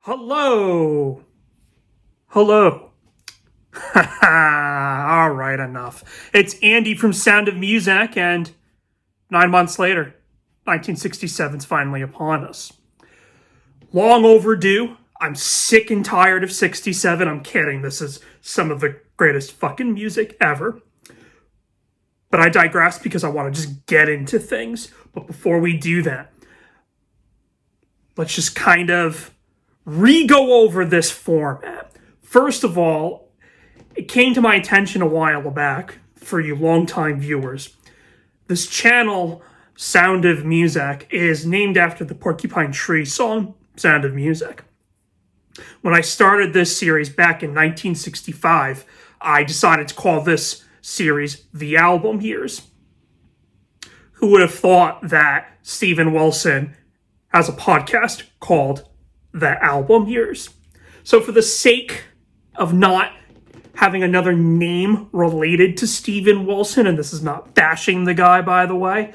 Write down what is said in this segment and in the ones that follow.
Hello. Hello. All right, enough. It's Andy from Sound of Muzak, and 9 months later, 1967's finally upon us. Long overdue. I'm sick and tired of 67. I'm kidding. This is some of the greatest fucking music ever. But I digress because I want to just get into things. But before we do that, let's just kind of re-go over this format. First of all, it came to my attention a while back, for you longtime viewers. This channel, Sound of Muzak, is named after the Porcupine Tree song, Sound of Muzak. When I started this series back in 1965, I decided to call this series The Album Years. Who would have thought that Steven Wilson has a podcast called The Album Years? So for the sake of not having another name related to Steven Wilson, and this is not bashing the guy, by the way,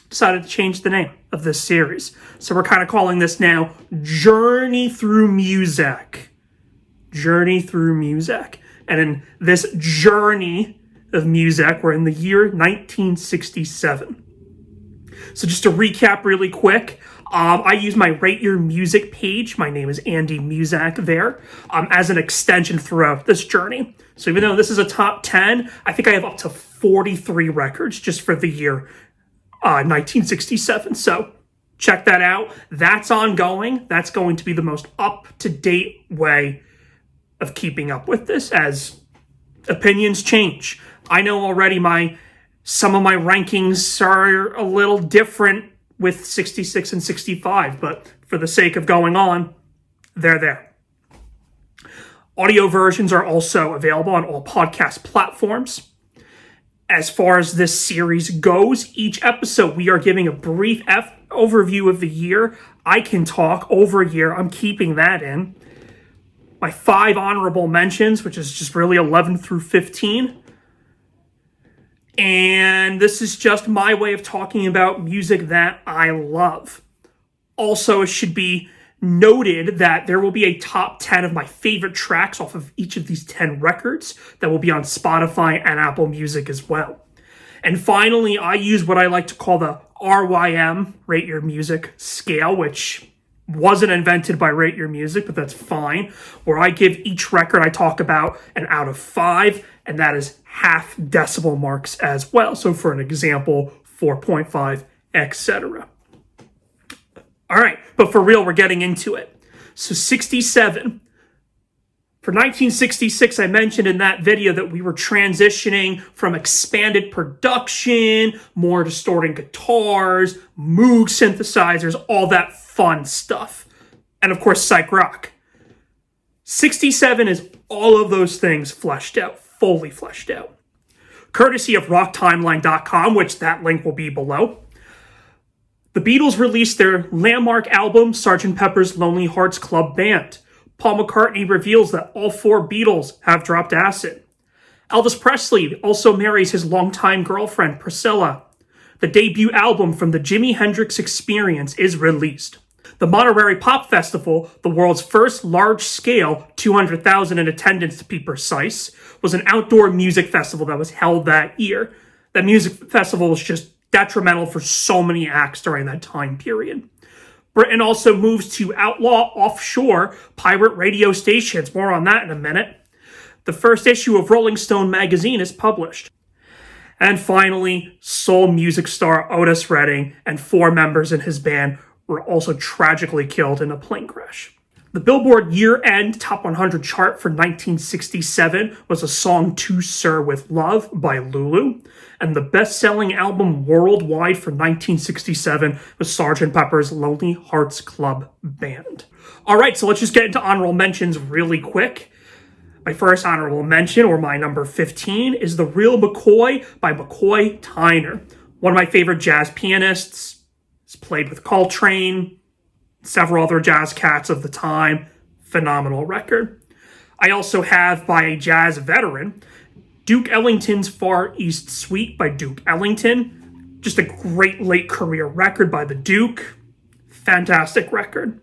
decided to change the name of this series. So we're kind of calling this now Journey Through Muzak. Journey Through Muzak. And in this journey of Muzak, we're in the year 1967. So just to recap really quick, I use my Rate Your Music page, my name is Andy Muzak there, as an extension throughout this journey. So even though this is a top 10, I think I have up to 43 records just for the year 1967. So check that out. That's ongoing. That's going to be the most up-to-date way of keeping up with this as opinions change. I know already some of my rankings are a little different with 66 and 65, but for the sake of going on, they're there. Audio versions are also available on all podcast platforms. As far as this series goes, each episode we are giving a brief overview of the year. I can talk over a year. I'm keeping that in. My 5 honorable mentions, which is just really 11 through 15. And this is just my way of talking about music that I love. Also, it should be noted that there will be a top 10 of my favorite tracks off of each of these 10 records that will be on Spotify and Apple Music as well. And finally, I use what I like to call the RYM, Rate Your Music scale, which wasn't invented by Rate Your Music, but that's fine, where I give each record I talk about an out of 5, and that is half decibel marks as well. So for an example, 4.5, etc. All right, but for real, we're getting into it. So 67. For 1966, I mentioned in that video that we were transitioning from expanded production, more distorting guitars, Moog synthesizers, all that fun stuff. And of course, psych rock. 67 is all of those things fleshed out, fully fleshed out. Courtesy of rocktimeline.com, which that link will be below. The Beatles released their landmark album, Sgt. Pepper's Lonely Hearts Club Band. Paul McCartney reveals that all 4 Beatles have dropped acid. Elvis Presley also marries his longtime girlfriend, Priscilla. The debut album from the Jimi Hendrix Experience is released. The Monterey Pop Festival, the world's first large-scale, 200,000 in attendance to be precise, was an outdoor music festival that was held that year. That music festival was just detrimental for so many acts during that time period. Britain also moves to outlaw offshore pirate radio stations. More on that in a minute. The first issue of Rolling Stone magazine is published. And finally, soul music star Otis Redding and 4 members in his band were also tragically killed in a plane crash. The Billboard year-end Top 100 chart for 1967 was a song To Sir With Love by Lulu, and the best-selling album worldwide for 1967 was Sgt. Pepper's Lonely Hearts Club Band. All right, so let's just get into honorable mentions really quick. My first honorable mention, or my number 15, is The Real McCoy by McCoy Tyner. One of my favorite jazz pianists. He's played with Coltrane, several other jazz cats of the time. Phenomenal record. I also have, by a jazz veteran, Duke Ellington's Far East Suite by Duke Ellington. Just a great late career record by the Duke. Fantastic record.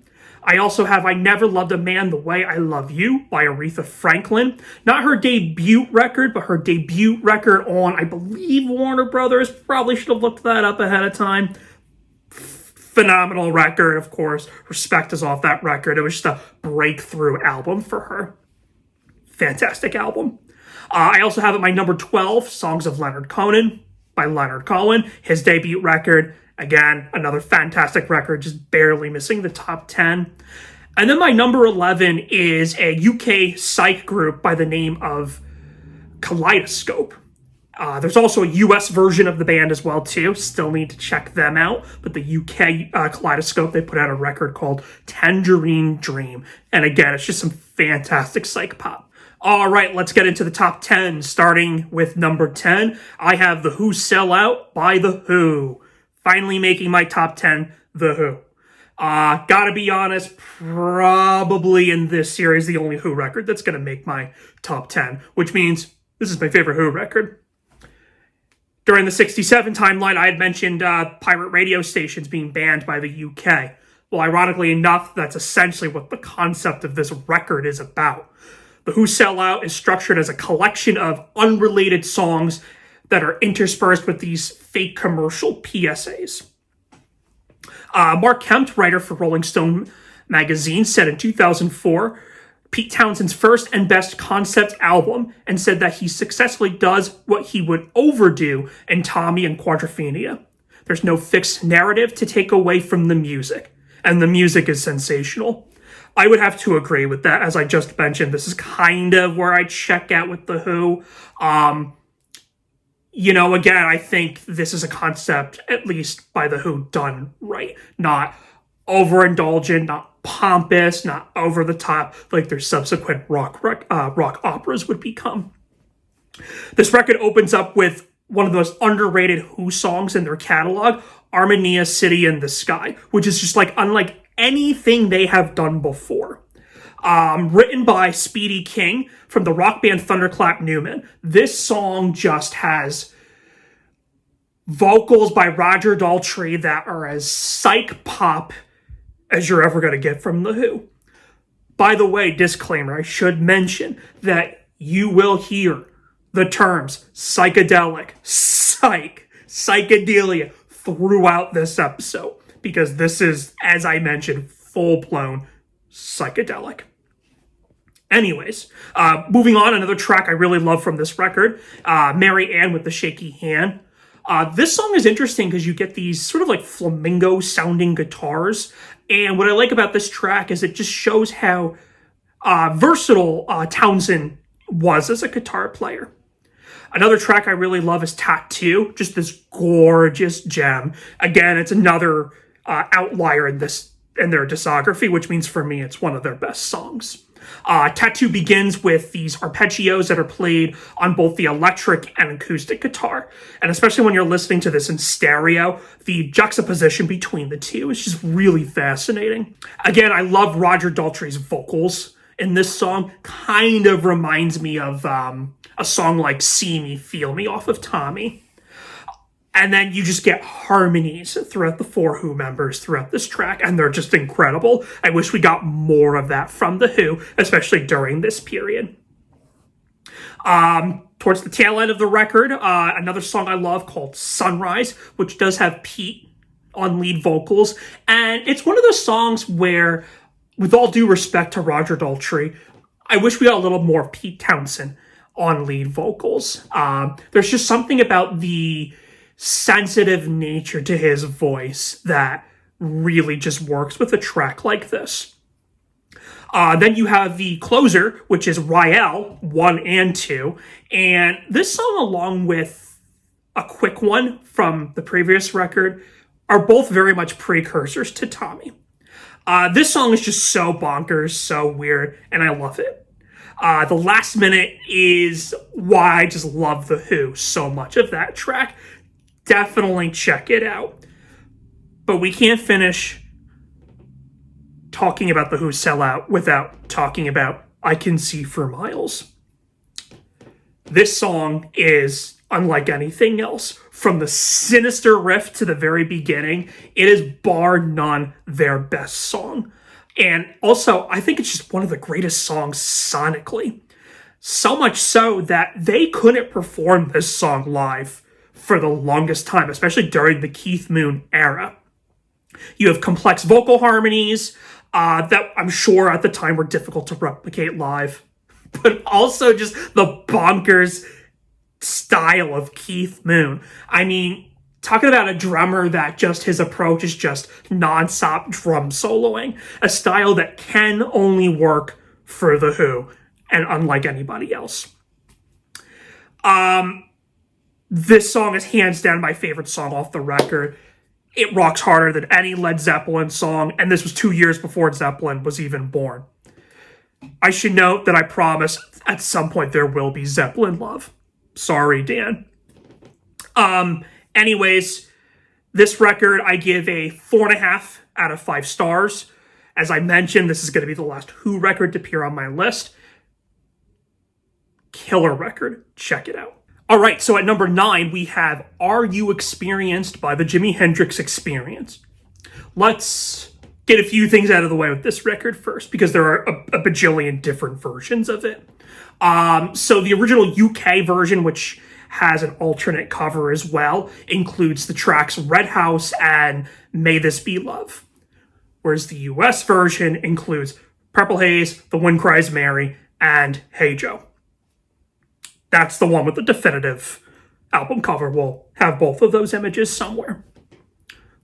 I also have I Never Loved a Man the Way I Love You by Aretha Franklin. Not her debut record, but her debut record on, I believe, Warner Brothers. Probably should have looked that up ahead of time. Phenomenal record, of course. Respect is off that record. It was just a breakthrough album for her. Fantastic album. I also have at my number 12, Songs of Leonard Cohen by Leonard Cohen. His debut record. Again, another fantastic record, just barely missing the top 10. And then my number 11 is a UK psych group by the name of Kaleidoscope. There's also a US version of the band as well, too. Still need to check them out. But the UK Kaleidoscope, they put out a record called Tangerine Dream. And again, it's just some fantastic psych pop. All right, let's get into the top 10. Starting with number 10, I have The Who Sell Out by The Who. Finally making my top 10, The Who. Gotta be honest, probably in this series, the only Who record that's gonna make my top 10, which means this is my favorite Who record. During the 67 timeline, I had mentioned pirate radio stations being banned by the UK. Well, ironically enough, that's essentially what the concept of this record is about. The Who Sell Out is structured as a collection of unrelated songs that are interspersed with these fake commercial PSAs. Mark Kemp, writer for Rolling Stone magazine, said in 2004, Pete Townshend's first and best concept album, and said that he successfully does what he would overdo in Tommy and Quadrophenia. There's no fixed narrative to take away from the music, and the music is sensational. I would have to agree with that. As I just mentioned, this is kind of where I check out with The Who. Again, I think this is a concept, at least by The Who, done right. Not overindulgent, not pompous, not over the top, like their subsequent rock operas would become. This record opens up with one of the most underrated Who songs in their catalog, Armenia City in the Sky, which is just like unlike anything they have done before. Written by Speedy King from the rock band Thunderclap Newman. This song just has vocals by Roger Daltrey that are as psych pop as you're ever going to get from The Who. By the way, disclaimer, I should mention that you will hear the terms psychedelic, psych, psychedelia throughout this episode, because this is, as I mentioned, full-blown psychedelic. Anyways, moving on, another track I really love from this record, Mary Ann with the Shaky Hand. This song is interesting because you get these sort of like flamingo-sounding guitars, and what I like about this track is it just shows how versatile Townshend was as a guitar player. Another track I really love is Tattoo, just this gorgeous gem. Again, it's another outlier in their discography, which means for me it's one of their best songs. Tattoo begins with these arpeggios that are played on both the electric and acoustic guitar. And especially when you're listening to this in stereo, the juxtaposition between the two is just really fascinating. Again, I love Roger Daltrey's vocals in this song. Kind of reminds me of a song like See Me, Feel Me off of Tommy. And then you just get harmonies throughout the four Who members throughout this track, and they're just incredible. I wish we got more of that from The Who, especially during this period. Towards the tail end of the record, another song I love called Sunrise, which does have Pete on lead vocals. And it's one of those songs where, with all due respect to Roger Daltrey, I wish we got a little more of Pete Townshend on lead vocals. There's just something about the sensitive nature to his voice that really just works with a track like this. Then you have the closer, which is Rael 1 and 2. And this song, along with a quick one from the previous record, are both very much precursors to Tommy. This song is just so bonkers, so weird, and I love it. The last minute is why I just love The Who so much of that track. Definitely check it out. But we can't finish talking about The Who Sell Out without talking about I Can See for Miles. This song is unlike anything else. From the sinister riff to the very beginning, it is bar none their best song. And also, I think it's just one of the greatest songs sonically. So much so that they couldn't perform this song live for the longest time, especially during the Keith Moon era. You have complex vocal harmonies that I'm sure at the time were difficult to replicate live, but also just the bonkers style of Keith Moon. I mean, talking about a drummer that just his approach is just nonstop drum soloing, a style that can only work for The Who and unlike anybody else. This song is hands down my favorite song off the record. It rocks harder than any Led Zeppelin song, and this was 2 years before Zeppelin was even born. I should note that I promise at some point there will be Zeppelin love. Sorry, Dan. Anyways, this record I give a 4.5 out of 5 stars. As I mentioned, this is going to be the last Who record to appear on my list. Killer record. Check it out. All right, so at number 9, we have Are You Experienced by the Jimi Hendrix Experience. Let's get a few things out of the way with this record first, because there are a bajillion different versions of it. So the original UK version, which has an alternate cover as well, includes the tracks Red House and May This Be Love. Whereas the US version includes Purple Haze, The Wind Cries Mary, and Hey Joe. That's the one with the definitive album cover. We'll have both of those images somewhere.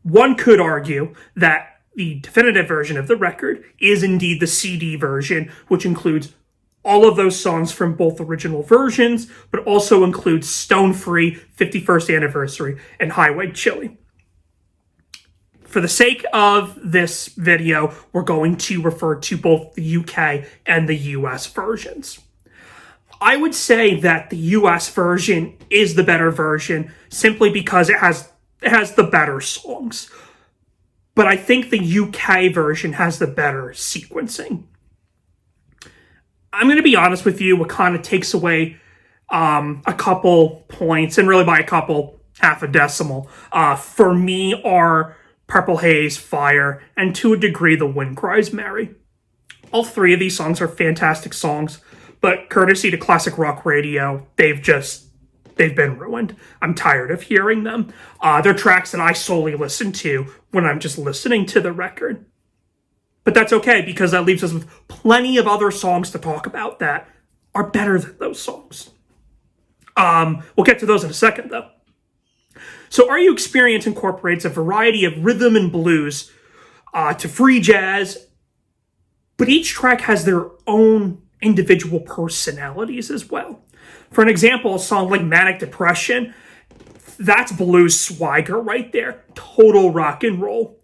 One could argue that the definitive version of the record is indeed the CD version, which includes all of those songs from both original versions, but also includes Stone Free, 51st Anniversary, and Highway Chili. For the sake of this video, we're going to refer to both the UK and the US versions. I would say that the US version is the better version simply because it has the better songs. But I think the UK version has the better sequencing. I'm going to be honest with you, what kind of takes away a couple points, and really by a couple, half a decimal, for me are Purple Haze, Fire, and to a degree, The Wind Cries Mary. All three of these songs are fantastic songs, but courtesy to classic rock radio, they've been ruined. I'm tired of hearing them. They're tracks that I solely listen to when I'm just listening to the record. But that's okay, because that leaves us with plenty of other songs to talk about that are better than those songs. We'll get to those in a second, though. So Are You Experience incorporates a variety of rhythm and blues to free jazz, but each track has their own individual personalities as well. For an example, a song like Manic Depression, that's blues swagger right there. Total rock and roll.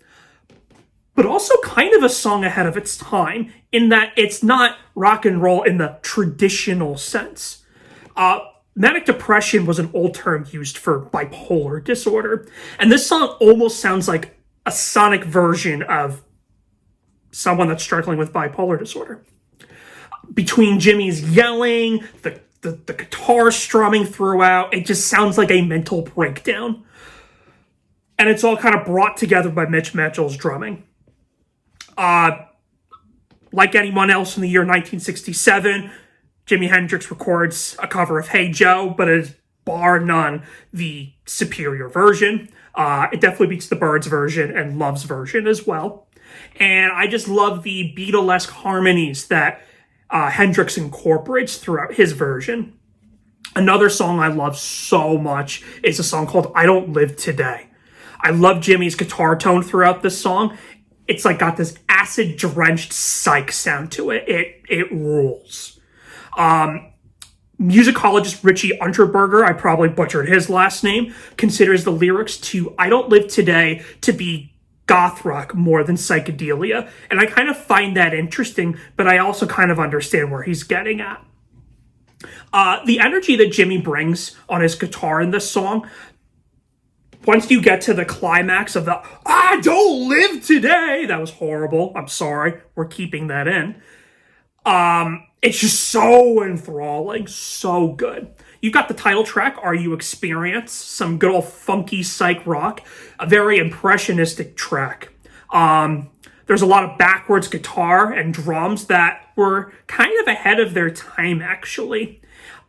But also kind of a song ahead of its time in that it's not rock and roll in the traditional sense. Manic Depression was an old term used for bipolar disorder. And this song almost sounds like a sonic version of someone that's struggling with bipolar disorder. Between Jimmy's yelling, the guitar strumming throughout, it just sounds like a mental breakdown. And it's all kind of brought together by Mitch Mitchell's drumming. Like anyone else in the year 1967, Jimi Hendrix records a cover of Hey Joe, but it is bar none the superior version. It definitely beats the Byrds version and Love's version as well. And I just love the Beatlesque harmonies that Hendrix incorporates throughout his version. Another song I love so much is a song called I Don't Live Today. I love Jimmy's guitar tone throughout this song. It's like got this acid-drenched psych sound to it. It rules. Musicologist Richie Unterberger, I probably butchered his last name, considers the lyrics to I Don't Live Today to be goth rock more than psychedelia. And I kind of find that interesting, but I also kind of understand where he's getting at. The energy that Jimmy brings on his guitar in this song, once you get to the climax of the I don't live today, that was horrible. I'm sorry. We're keeping that in. It's just so enthralling, so good. You've got the title track, Are You Experience? Some good old funky psych rock, a very impressionistic track. The There's a lot of backwards guitar and drums that were kind of ahead of their time, actually.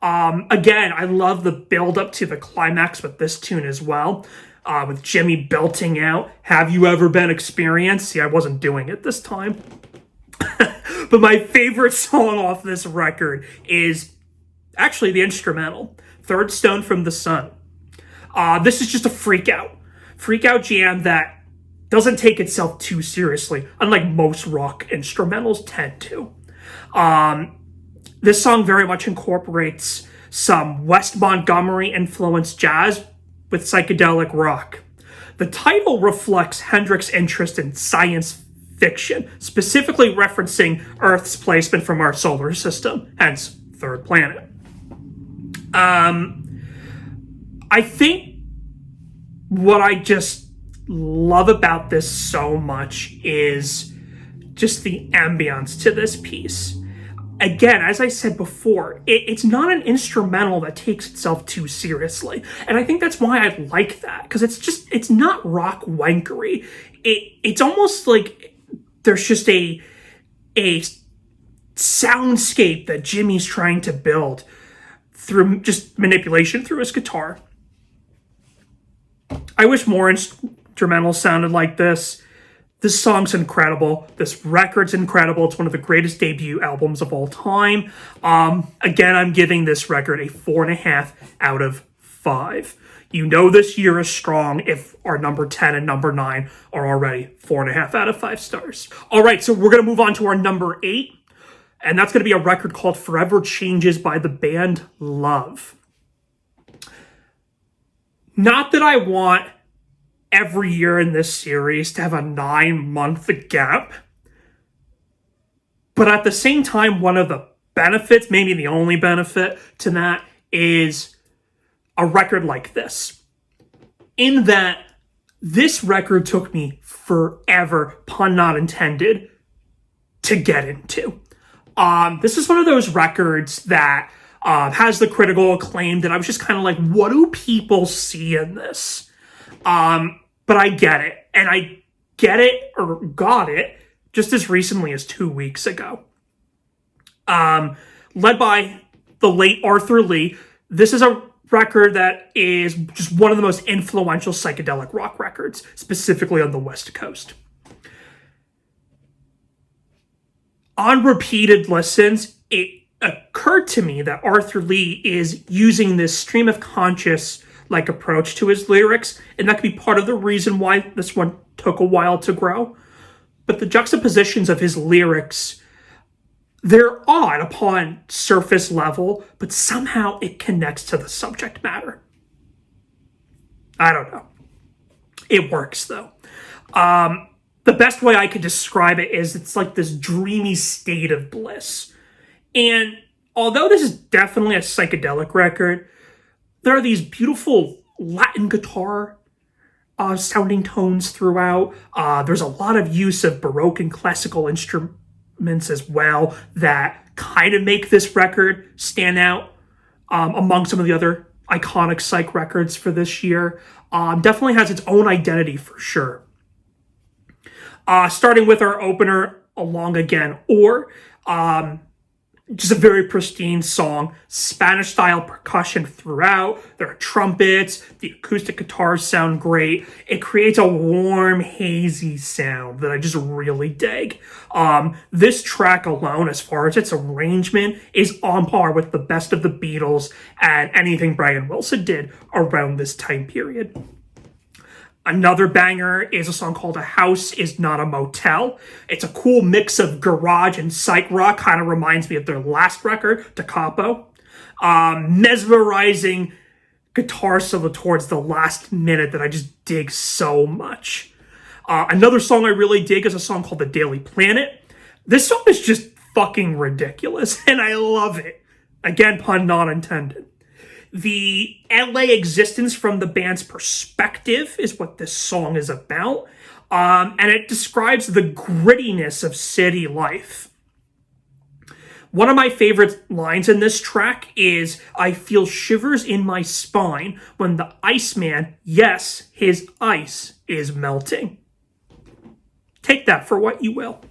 Again, I love the build up to the climax with this tune as well. With Jimmy belting out, "Have you ever been experienced?" See, I wasn't doing it this time. But my favorite song off this record is actually the instrumental, "Third Stone from the Sun." This is just a freak out jam that doesn't take itself too seriously, unlike most rock instrumentals tend to. This song very much incorporates some West Montgomery influenced jazz with psychedelic rock. The title reflects Hendrix's interest in science fiction, specifically referencing Earth's placement from our solar system, hence third planet. I think what I just love about this so much is just the ambience to this piece. Again, as I said before, it's not an instrumental that takes itself too seriously. And I think that's why I like that, because it's not rock wankery. It's almost like there's just a soundscape that Jimmy's trying to build through just manipulation through his guitar. I wish more instrumentals sounded like this. This song's incredible. This record's incredible. It's one of the greatest debut albums of all time. Again, I'm giving this record a 4.5 out of 5. You know this year is strong if our number 10 and number 9 are already 4.5 out of 5 stars. All right, so we're going to move on to our number 8. And that's going to be a record called "Forever Changes" by the band Love. Not that I want every year in this series to have a 9-month gap, but at the same time, one of the benefits, maybe the only benefit to that, is a record like this. In that, this record took me forever, pun not intended, to get into. This is one of those records that has the critical acclaim that I was just kind of like, what do people see in this? But I get it. And I get it, or got it, just as recently as 2 weeks ago. Led by the late Arthur Lee, this is a record that is just one of the most influential psychedelic rock records, specifically on the West Coast. On repeated listens, it occurred to me that Arthur Lee is using this stream of conscious approach to his lyrics, and that could be part of the reason why this one took a while to grow. But the juxtapositions of his lyrics, they're odd upon surface level, but somehow it connects to the subject matter. I don't know. It works, though. The best way I could describe it is it's like this dreamy state of bliss. And although this is definitely a psychedelic record, there are these beautiful Latin guitar sounding tones throughout. There's a lot of use of Baroque and classical instruments as well that kind of make this record stand out among some of the other iconic psych records for this year. Definitely has its own identity for sure. Starting with our opener, Along Again, or just a very pristine song, Spanish-style percussion throughout. There are trumpets, the acoustic guitars sound great. It creates a warm, hazy sound that I just really dig. This track alone, as far as its arrangement, is on par with the best of the Beatles and anything Brian Wilson did around this time period. Another banger is a song called "A House Is Not a Motel." It's a cool mix of garage and psych rock, kind of reminds me of their last record, Da Capo. Mesmerizing guitar solo towards the last minute that I just dig so much. Another song I really dig is a song called "The Daily Planet." This song is just fucking ridiculous, and I love it. Again, pun not intended. The LA existence from the band's perspective is what this song is about. And it describes the grittiness of city life. One of my favorite lines in this track is, "I feel shivers in my spine when the Iceman, yes, his ice is melting." take that for what you will.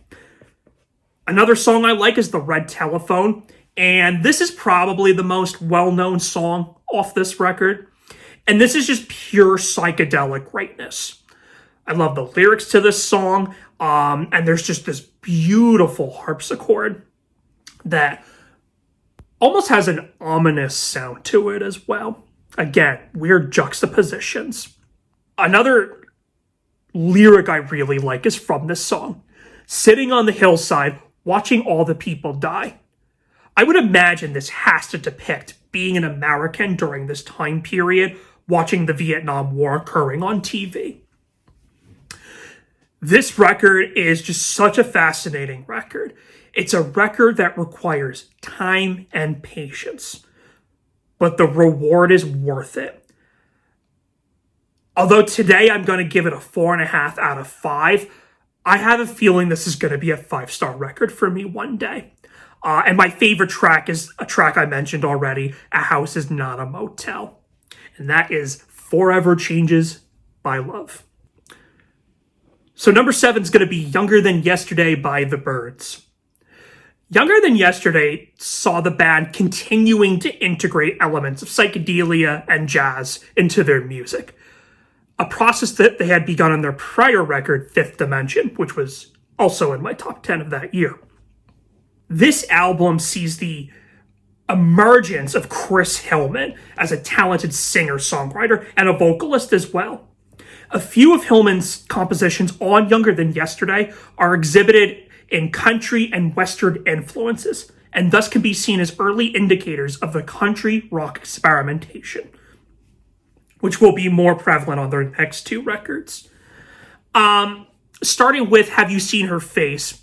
Another song I like is The Red Telephone, and this is probably the most well-known song off this record. And this is just pure psychedelic greatness. I love the lyrics to this song, and there's just this beautiful harpsichord that almost has an ominous sound to it as well. Again, weird juxtapositions. Another lyric I really like is from this song. Sitting on the hillside, watching all the people die. I would imagine this has to depict being an American during this time period, watching the Vietnam War occurring on TV. This record is just such a fascinating record. It's a record that requires time and patience, but the reward is worth it. Although today I'm going to give it a 4.5 out of 5, I have a feeling this is going to be a 5-star record for me one day. And my favorite track is a track I mentioned already, A House Is Not a Motel. And that is Forever Changes by Love. So number 7 is going to be Younger Than Yesterday by The Byrds. Younger Than Yesterday saw the band continuing to integrate elements of psychedelia and jazz into their music. A process that they had begun on their prior record, Fifth Dimension, which was also in my top 10 of that year. This album sees the emergence of Chris Hillman as a talented singer-songwriter and a vocalist as well. A few of Hillman's compositions on Younger Than Yesterday are exhibited in country and western influences, and thus can be seen as early indicators of the country rock experimentation, which will be more prevalent on their next 2 records. Starting with Have You Seen Her Face,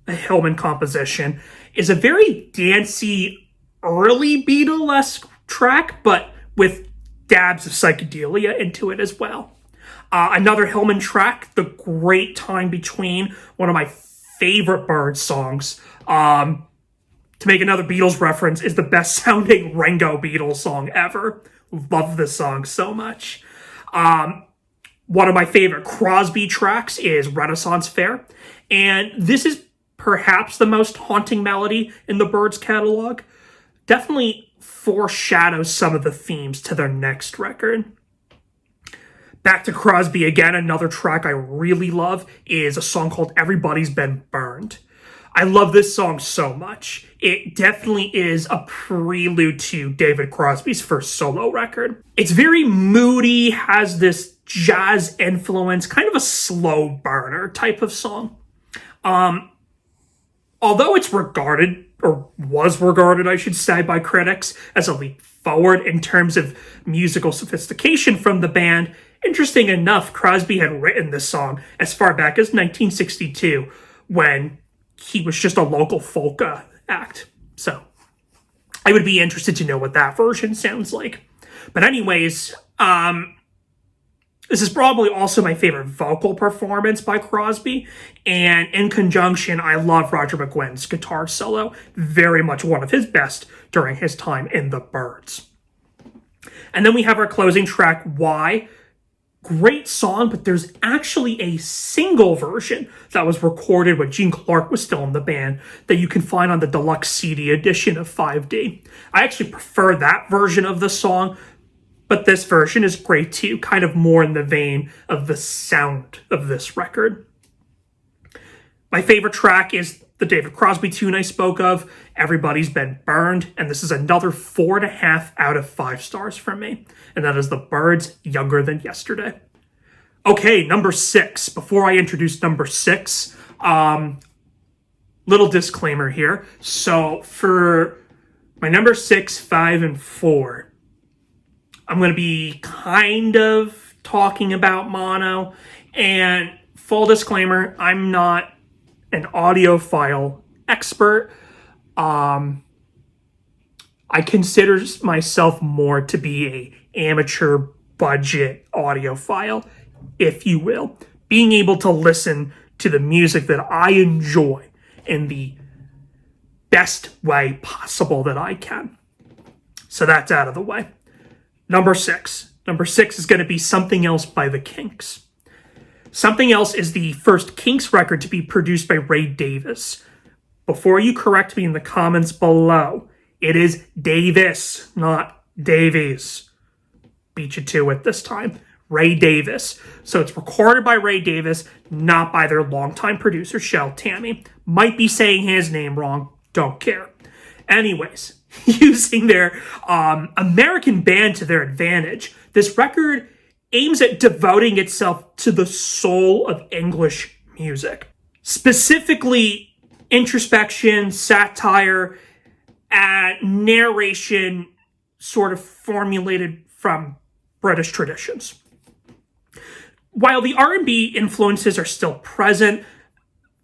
a Hillman composition, is a very dancey, early Beatlesque track, but with dabs of psychedelia into it as well. Another Hillman track, The Great Time Between, one of my favorite Byrds songs. To make another Beatles reference, is the best sounding Ringo Beatles song ever. Love this song so much. One of my favorite Crosby tracks is Renaissance Fair. And this is perhaps the most haunting melody in the Byrds catalog. Definitely foreshadows some of the themes to their next record. Back to Crosby again, another track I really love is a song called Everybody's Been Burned. I love this song so much. It definitely is a prelude to David Crosby's first solo record. It's very moody, has this jazz influence, kind of a slow burner type of song. Although it's regarded, or was regarded, I should say, by critics as a leap forward in terms of musical sophistication from the band, interesting enough, Crosby had written this song as far back as 1962, when he was just a local folk act. So I would be interested to know what that version sounds like. But anyways, this is probably also my favorite vocal performance by Crosby. And in conjunction, I love Roger McGuinn's guitar solo. Very much one of his best during his time in the Byrds. And then we have our closing track, Why. Great song, but there's actually a single version that was recorded when Gene Clark was still in the band that you can find on the deluxe CD edition of 5D. I actually prefer that version of the song, but this version is great too, kind of more in the vein of the sound of this record. My favorite track is the David Crosby tune I spoke of, Everybody's Been Burned, and this is another 4.5 out of 5 stars from me, and that is the Byrds' Younger Than Yesterday. Okay, number 6. Before I introduce number 6, little disclaimer here. So for my number 6, 5, and 4, I'm going to be kind of talking about mono, and full disclaimer, I'm not an audiophile expert. I consider myself more to be a amateur budget audiophile, if you will. Being able to listen to the music that I enjoy in the best way possible that I can. So that's out of the way. Number 6. Number 6 is going to be Something Else by the Kinks. Something else is the first Kinks record to be produced by Ray Davies. Before you correct me in the comments below, it is Davis, not Davies. Beat you to it this time. Ray Davies. So it's recorded by Ray Davies, not by their longtime producer, Shel Tammy. Might be saying his name wrong. Don't care. Anyways, using their American band to their advantage, this record aims at devoting itself to the soul of English music. Specifically, introspection, satire, and narration sort of formulated from British traditions. While the R&B influences are still present,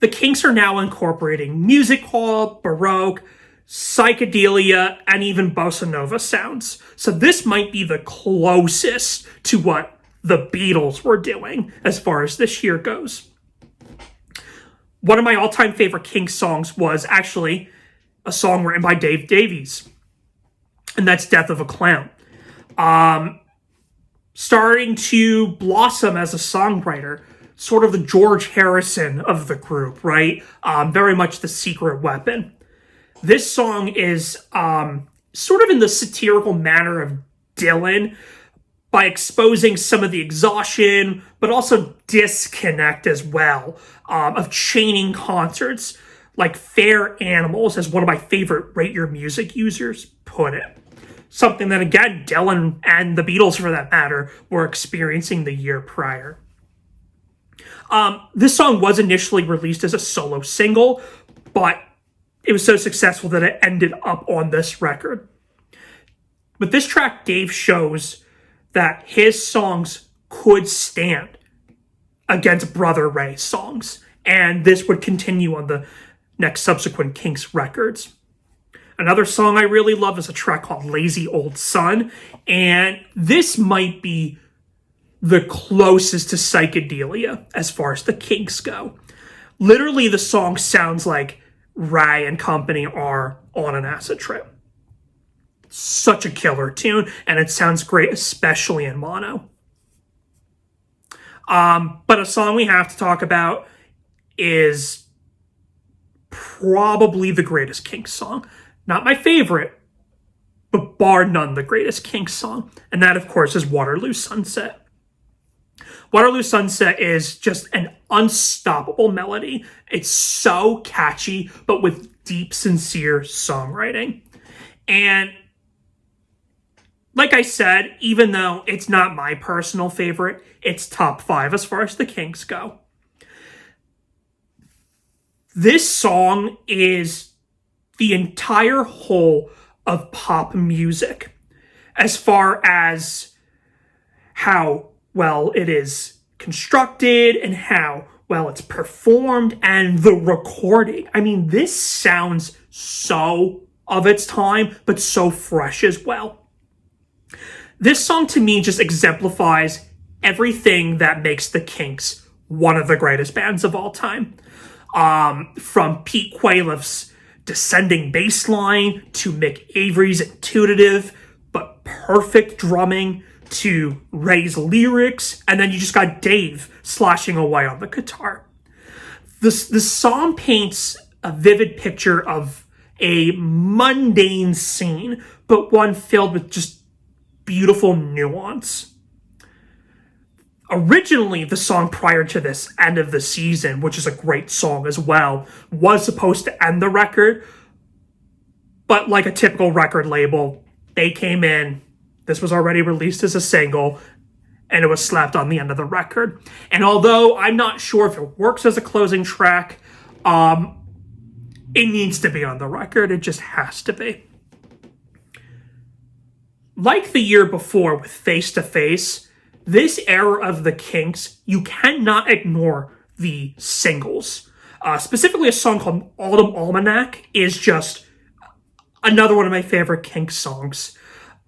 the Kinks are now incorporating music hall, baroque, psychedelia, and even bossa nova sounds. So this might be the closest to what the Beatles were doing as far as this year goes. One of my all-time favorite Kinks songs was actually a song written by Dave Davies, and that's Death of a Clown. Starting to blossom as a songwriter, sort of the George Harrison of the group, right? Very much the secret weapon. This song is sort of in the satirical manner of Dylan, by exposing some of the exhaustion, but also disconnect as well, of chaining concerts, like Fair Animals, as one of my favorite Rate Your Music users put it. Something that, again, Dylan and the Beatles, for that matter, were experiencing the year prior. This song was initially released as a solo single, but it was so successful that it ended up on this record. With this track, Dave shows that his songs could stand against Brother Ray's songs, and this would continue on the next subsequent Kinks records. Another song I really love is a track called Lazy Old Sun, and this might be the closest to psychedelia as far as the Kinks go. Literally, the song sounds like Ray and company are on an acid trip. Such a killer tune, and it sounds great, especially in mono. But a song we have to talk about is probably the greatest Kinks song. Not my favorite, but bar none the greatest Kinks song. And that, of course, is Waterloo Sunset. Waterloo Sunset is just an unstoppable melody. It's so catchy, but with deep, sincere songwriting. And like I said, even though it's not my personal favorite, it's top 5 as far as the Kinks go. This song is the entire whole of pop music as far as how well it is constructed and how well it's performed and the recording. I mean, this sounds so of its time, but so fresh as well. This song to me just exemplifies everything that makes the Kinks one of the greatest bands of all time. From Pete Quailef's descending bass line to Mick Avery's intuitive but perfect drumming to Ray's lyrics, and then you just got Dave slashing away on the guitar. The song paints a vivid picture of a mundane scene, but one filled with just beautiful nuance. Originally, the song prior to this, End of the Season, which is a great song as well, was supposed to end the record, but like a typical record label, they came in, this was already released as a single, and it was slapped on the end of the record. And although I'm not sure if it works as a closing track, it needs to be on the record. It just has to be. Like the year before with Face to Face, this era of the Kinks, you cannot ignore the singles. Specifically, a song called Autumn Almanac is just another one of my favorite Kinks songs.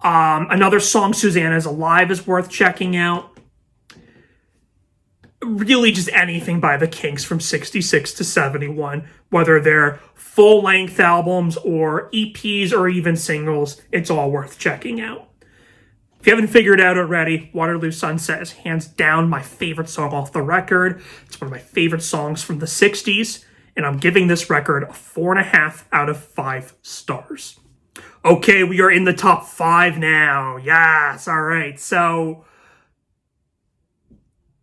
Another song, Susanna's Alive, is worth checking out. Really just anything by the Kinks from 66 to 71, whether they're full-length albums or EPs or even singles, it's all worth checking out. If you haven't figured it out already, Waterloo Sunset is hands down my favorite song off the record. It's one of my favorite songs from the 60s, and I'm giving this record a 4.5 out of 5 stars. Okay, we are in the top 5 now. Yes, all right. So,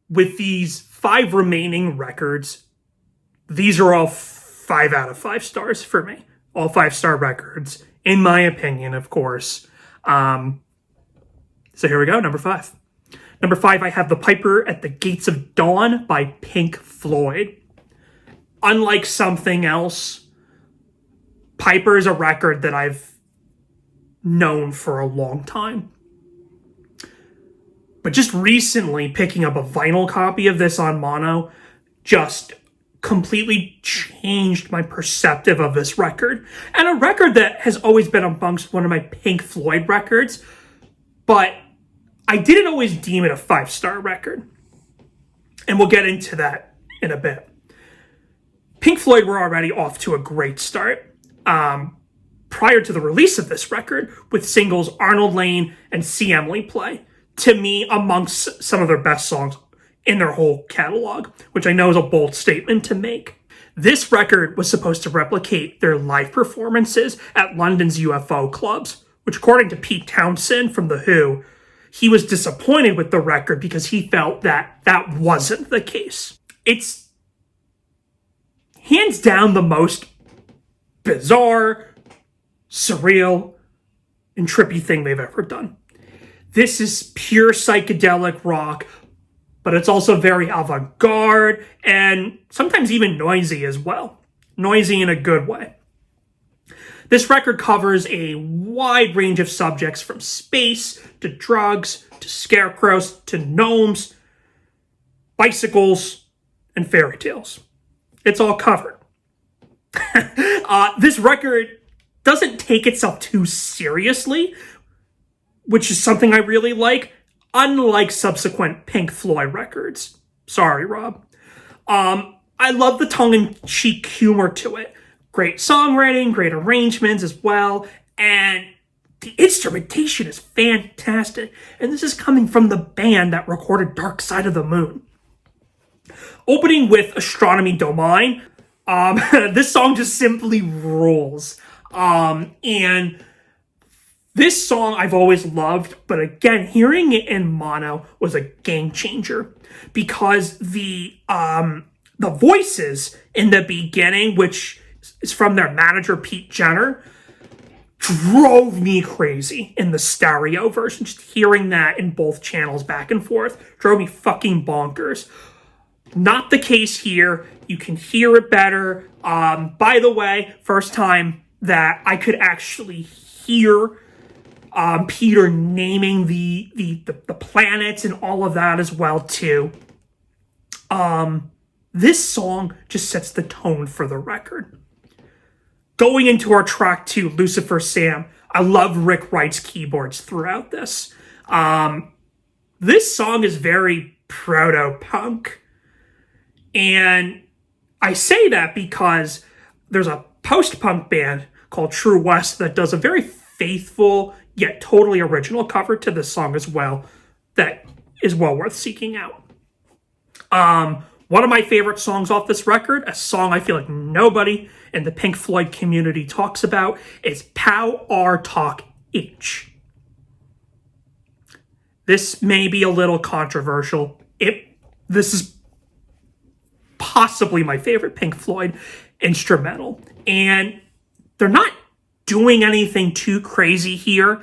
with these 5 remaining records, these are all 5 out of 5 stars for me. All 5-star records, in my opinion, of course. So here we go, number 5. Number 5, I have The Piper at the Gates of Dawn by Pink Floyd. Unlike Something Else, Piper is a record that I've known for a long time. But just recently picking up a vinyl copy of this on mono just completely changed my perspective of this record. And a record that has always been amongst one of my Pink Floyd records, but I didn't always deem it a 5-star record. And we'll get into that in a bit. Pink Floyd were already off to a great start prior to the release of this record with singles Arnold Lane and See Emily Play. To me, amongst some of their best songs in their whole catalog, which I know is a bold statement to make. This record was supposed to replicate their live performances at London's UFO clubs, which according to Pete Townsend from The Who, he was disappointed with the record because he felt that that wasn't the case. It's hands down the most bizarre, surreal, and trippy thing they've ever done. This is pure psychedelic rock, but it's also very avant-garde and sometimes even noisy as well. Noisy in a good way. This record covers a wide range of subjects from space to drugs to scarecrows to gnomes, bicycles, and fairy tales. It's all covered. This record doesn't take itself too seriously, which is something I really like, unlike subsequent Pink Floyd records. Sorry, Rob. I love the tongue-in-cheek humor to it. Great songwriting, great arrangements as well, and the instrumentation is fantastic. And this is coming from the band that recorded Dark Side of the Moon. Opening with Astronomy Domain, this song just simply rules. And this song I've always loved, but again, hearing it in mono was a game changer because the voices in the beginning, which is from their manager Pete Jenner, drove me crazy in the stereo version. Just hearing that in both channels back and forth drove me fucking bonkers. Not the case here. You can hear it better. By the way, first time that I could actually hear Peter naming the planets and all of that as well too. This song just sets the tone for the record. Going into our track 2, Lucifer Sam, I love Rick Wright's keyboards throughout this. This song is very proto-punk. And I say that because there's a post-punk band called True West that does a very faithful yet totally original cover to this song as well that is well worth seeking out. One of my favorite songs off this record, a song I feel like nobody in the Pink Floyd community talks about, is Pow R Talk H. This may be a little controversial. This is possibly my favorite Pink Floyd instrumental. And they're not doing anything too crazy here.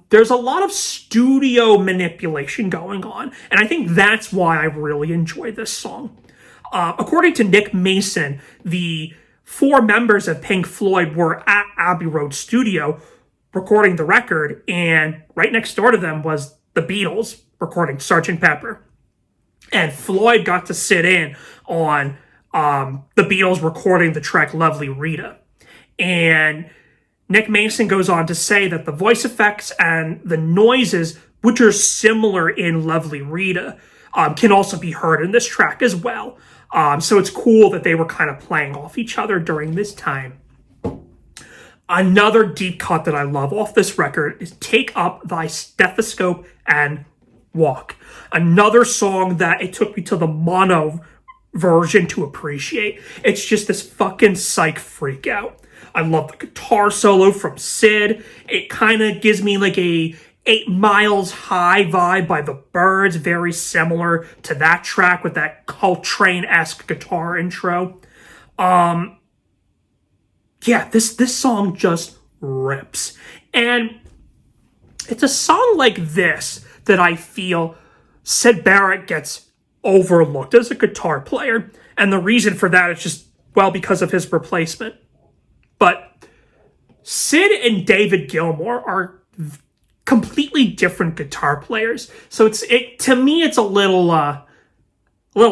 There's a lot of studio manipulation going on, and I think that's why I really enjoy this song. According to Nick Mason, the 4 members of Pink Floyd were at Abbey Road Studio recording the record, and right next door to them was the Beatles recording Sgt. Pepper. And Floyd got to sit in on the Beatles recording the track Lovely Rita. And Nick Mason goes on to say that the voice effects and the noises, which are similar in Lovely Rita, can also be heard in this track as well. So it's cool that they were kind of playing off each other during this time. Another deep cut that I love off this record is Take Up Thy Stethoscope and Walk. Another song that it took me to the mono version to appreciate. It's just this fucking psych freak out. I love the guitar solo from Sid. It kind of gives me like a 8 Miles High vibe by the Byrds, very similar to that track with that Coltrane-esque guitar intro. Yeah, this song just rips. And it's a song like this that I feel Syd Barrett gets overlooked as a guitar player. And the reason for that is just, well, because of his replacement. But Sid and David Gilmour are completely different guitar players. So to me, it's a little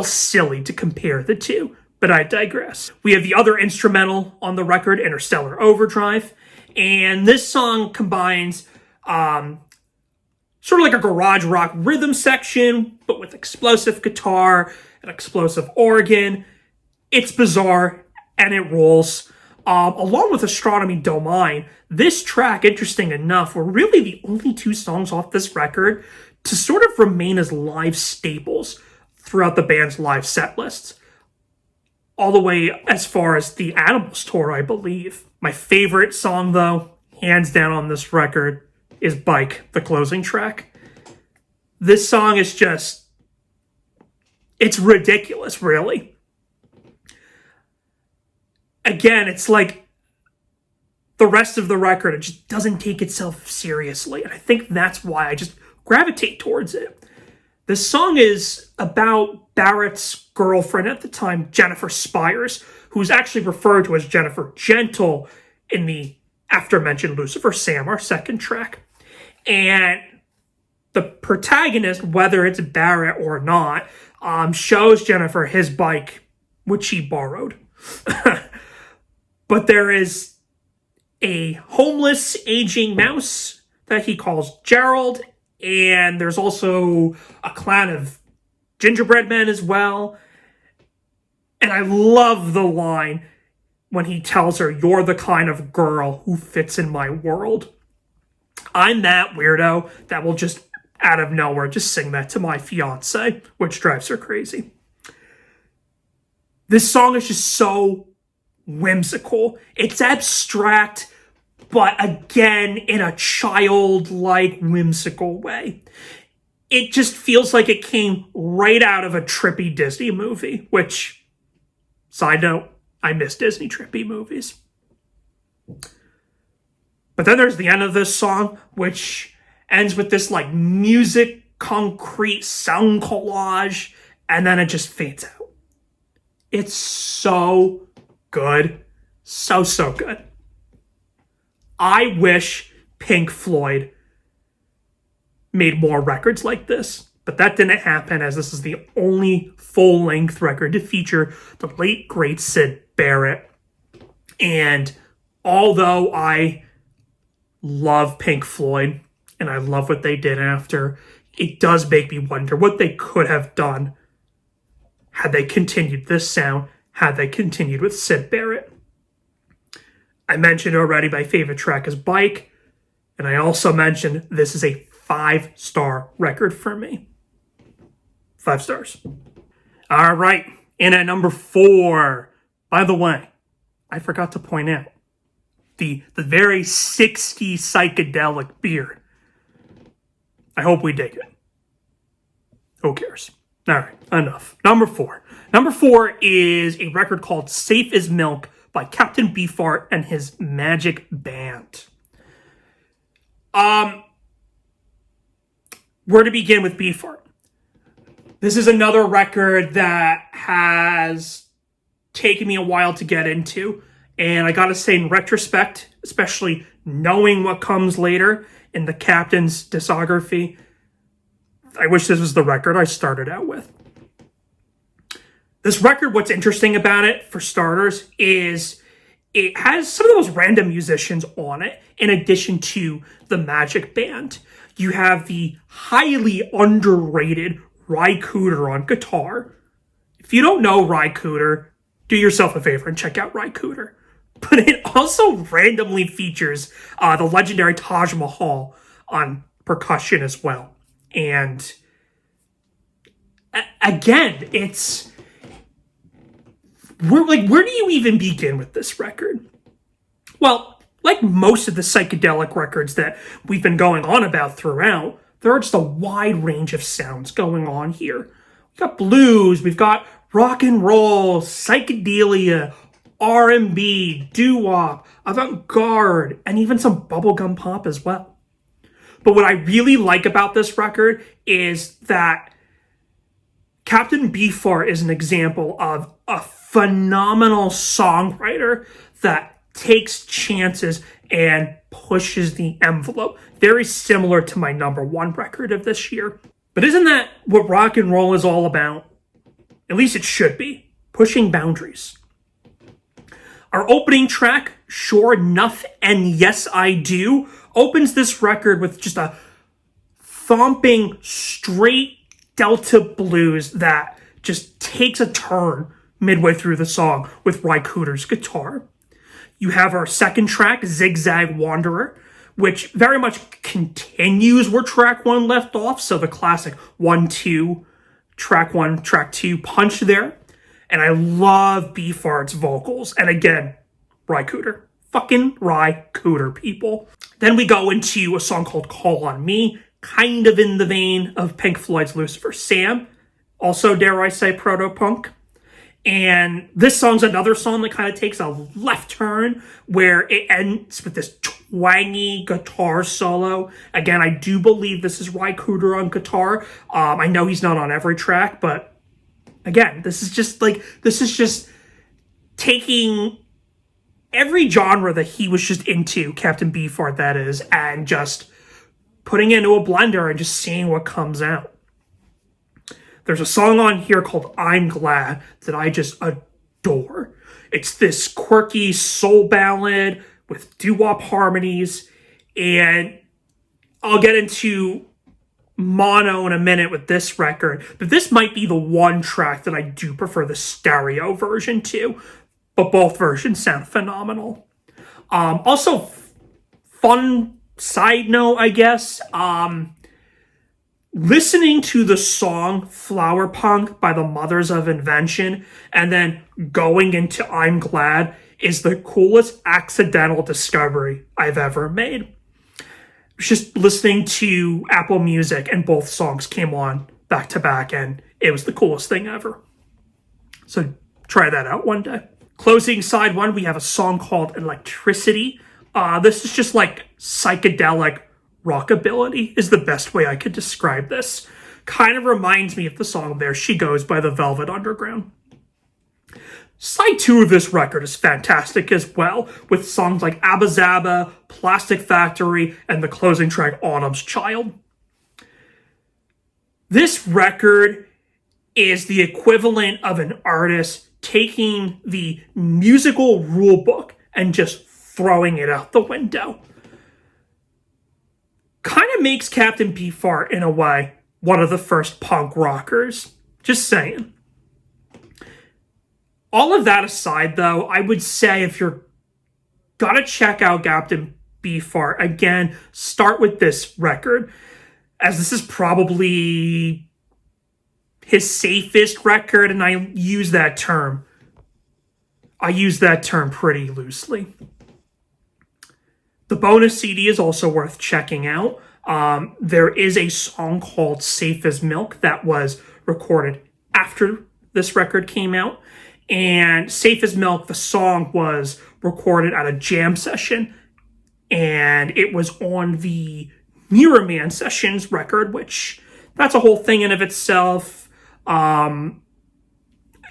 silly to compare the two. But I digress. We have the other instrumental on the record, Interstellar Overdrive. And this song combines sort of like a garage rock rhythm section, but with explosive guitar and explosive organ. It's bizarre, and it rolls. Along with Astronomy Don't Mind, this track, interesting enough, were really the only 2 songs off this record to sort of remain as live staples throughout the band's live set lists. All the way as far as the Animals tour, I believe. My favorite song, though, hands down on this record, is Bike, the closing track. This song is just... it's ridiculous, really. Again, it's like the rest of the record, it just doesn't take itself seriously. And I think that's why I just gravitate towards it. This song is about Barrett's girlfriend at the time, Jennifer Spires, who's actually referred to as Jennifer Gentle in the aforementioned Lucifer Sam, our second track. And the protagonist, whether it's Barrett or not, shows Jennifer his bike, which he borrowed. But there is a homeless aging mouse that he calls Gerald, and there's also a clan of gingerbread men as well. And I love the line when he tells her, "You're the kind of girl who fits in my world." I'm that weirdo that will just, out of nowhere, just sing that to my fiance, which drives her crazy. This song is just so whimsical. It's abstract, but again, in a childlike, whimsical way. It just feels like it came right out of a trippy Disney movie, which, side note, I miss Disney trippy movies. But then there's the end of this song, which ends with this like music concrete sound collage, and then it just fades out. It's so good. So good. I wish Pink Floyd made more records like this, but that didn't happen, as this is the only full-length record to feature the late, great Syd Barrett. And although I love Pink Floyd, and I love what they did after, it does make me wonder what they could have done had they continued this sound, had they continued with Syd Barrett. I mentioned already my favorite track is Bike, and I also mentioned this is a 5-star record for me. 5 stars. All right, in at number 4. By the way, I forgot to point out the very 60s psychedelic beard. I hope we dig it. Who cares? All right, enough. Number 4. Number 4 is a record called Safe as Milk by Captain Beefheart and his Magic Band. Where to begin with Beefheart? This is another record that has taken me a while to get into. And I gotta say, in retrospect, especially knowing what comes later in the Captain's discography, I wish this was the record I started out with. This record, what's interesting about it, for starters, is it has some of those random musicians on it, in addition to the Magic Band. You have the highly underrated Ry Cooder on guitar. If you don't know Ry Cooder, do yourself a favor and check out Ry Cooder. but it also randomly features the legendary Taj Mahal on percussion as well. And again, where do you even begin with this record? Well, like most of the psychedelic records that we've been going on about throughout, there are just a wide range of sounds going on here. We've got blues, we've got rock and roll, psychedelia, R&B, doo-wop, avant-garde, and even some bubblegum pop as well. But what I really like about this record is that Captain Beefheart is an example of a phenomenal songwriter that takes chances and pushes the envelope. Very similar to my number one record of this year. But isn't that what rock and roll is all about? At least it should be. Pushing boundaries. Our opening track, Sure Enough and Yes I Do, opens this record with just a thumping, straight Delta blues that just takes a turn midway through the song with Ry Cooder's guitar. You have our second track, Zigzag Wanderer, which very much continues where track one left off. So the classic 1-2, track 1, track 2 punch there. And I love Beefheart's vocals. And again, Ry Cooder. Fucking Ry Cooder, people. Then we go into a song called Call on Me, kind of in the vein of Pink Floyd's Lucifer Sam. Also, dare I say, proto-punk. And this song's another song that kind of takes a left turn where it ends with this twangy guitar solo. Again, I do believe this is Ry Cooder on guitar. I know he's not on every track, but again, this is just taking every genre that he was just into, Captain Beefheart that is, and just putting it into a blender and just seeing what comes out. There's a song on here called I'm Glad that I just adore. It's this quirky soul ballad with doo-wop harmonies, and I'll get into mono in a minute with this record, but this might be the one track that I do prefer the stereo version to, but both versions sound phenomenal. Also, fun side note, I guess, listening to the song Flower Punk by the Mothers of Invention and then going into I'm Glad is the coolest accidental discovery I've ever made. Just listening to Apple Music and both songs came on back to back and it was the coolest thing ever. So try that out one day. Closing side one, we have a song called Electricity. This is just like psychedelic rockabilly is the best way I could describe this. Kind of reminds me of the song There She Goes by the Velvet Underground. Side 2 of this record is fantastic as well, with songs like Abba Zaba, Plastic Factory, and the closing track Autumn's Child. This record is the equivalent of an artist taking the musical rulebook and just throwing it out the window. Kind of makes Captain Beefheart, in a way, one of the first punk rockers. Just saying. All of that aside, though, I would say if you're gonna check out Captain Beefheart, again, start with this record, as this is probably his safest record, and I use that term pretty loosely. The bonus CD is also worth checking out. There is a song called Safe as Milk that was recorded after this record came out. And Safe as Milk, the song, was recorded at a jam session. And it was on the Mirror Man Sessions record, which that's a whole thing in of itself. You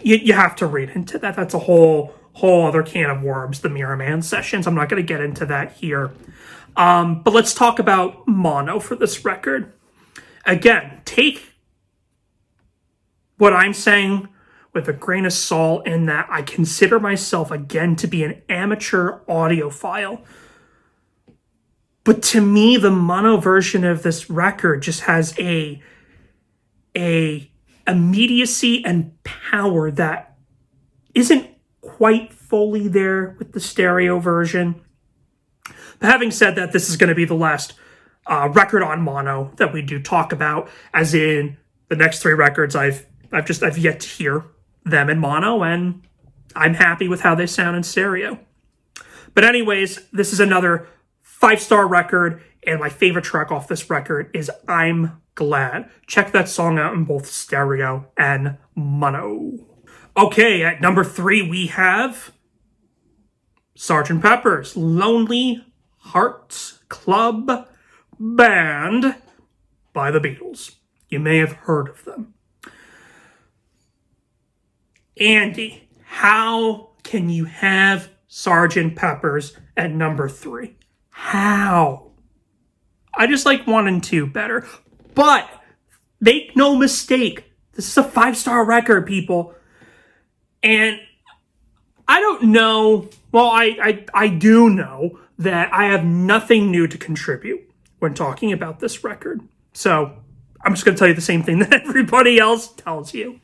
have to read into that. That's a whole other can of worms, the Mirror Man Sessions. I'm not going to get into that here. But let's talk about mono for this record. Again, take what I'm saying with a grain of salt in that I consider myself, again, to be an amateur audiophile. But to me, the mono version of this record just has a immediacy and power that isn't quite fully there with the stereo version. But having said that, this is going to be the last record on mono that we do talk about, as in the next 3 records I've yet to hear them in mono, and I'm happy with how they sound in stereo. But anyways, this is another 5-star record, and my favorite track off this record is I'm Glad. Check that song out in both stereo and mono. Okay, at number 3 we have Sgt. Pepper's Lonely Hearts Club Band by the Beatles. You may have heard of them. Andy, how can you have Sgt. Pepper's at number 3? How? I just like 1 and 2 better. But make no mistake, this is a 5-star record, people. And I don't know, well, I do know that I have nothing new to contribute when talking about this record. So I'm just going to tell you the same thing that everybody else tells you.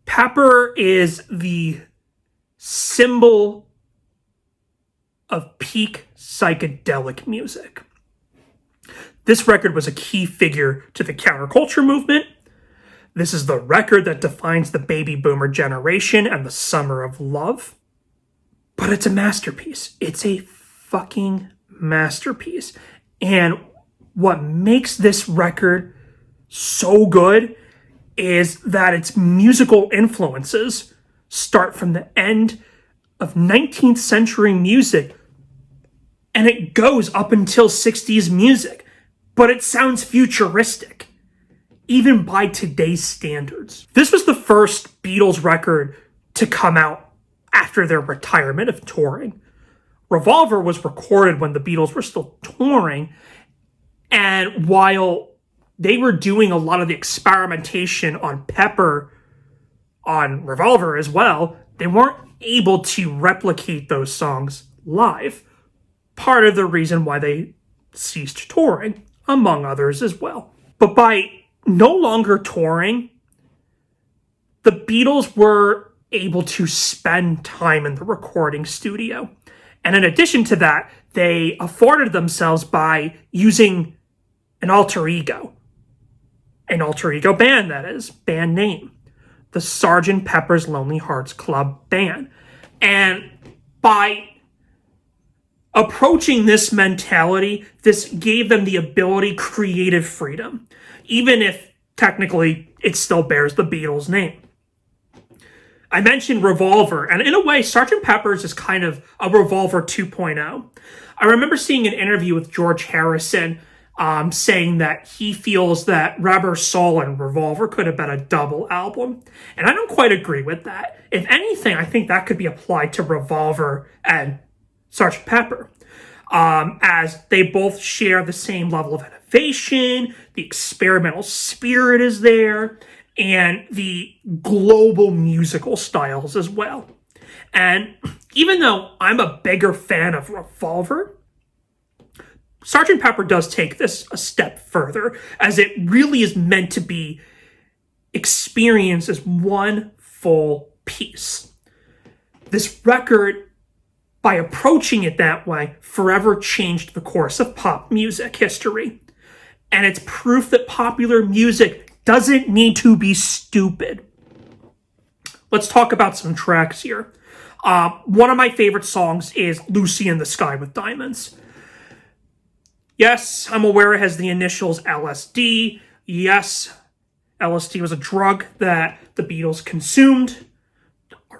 Pepper is the symbol of peak psychedelic music. This record was a key figure to the counterculture movement. This is the record that defines the baby boomer generation and the summer of love. But it's a masterpiece. It's a fucking masterpiece. And what makes this record so good is that its musical influences start from the end of 19th century music, and it goes up until 60s music. But it sounds futuristic, even by today's standards. This was the first Beatles record to come out after their retirement of touring. Revolver was recorded when the Beatles were still touring, and while they were doing a lot of the experimentation on Pepper on Revolver as well, they weren't able to replicate those songs live. Part of the reason why they ceased touring, among others as well. But by no longer touring, the Beatles were able to spend time in the recording studio. And in addition to that, they afforded themselves by using an alter ego band, that is, band name, the Sgt. Pepper's Lonely Hearts Club Band. And by approaching this mentality, this gave them the ability, creative freedom, even if technically it still bears the Beatles' name. I mentioned Revolver, and in a way, Sgt. Pepper's is kind of a Revolver 2.0. I remember seeing an interview with George Harrison saying that he feels that Rubber Soul and Revolver could have been a double album. And I don't quite agree with that. If anything, I think that could be applied to Revolver and Sgt. Pepper, as they both share the same level of innovation, the experimental spirit is there, and the global musical styles as well. And even though I'm a bigger fan of Revolver, Sgt. Pepper does take this a step further, as it really is meant to be experienced as one full piece. This record, by approaching it that way, forever changed the course of pop music history. And it's proof that popular music doesn't need to be stupid. Let's talk about some tracks here. One of my favorite songs is Lucy in the Sky with Diamonds. Yes, I'm aware it has the initials LSD. Yes, LSD was a drug that the Beatles consumed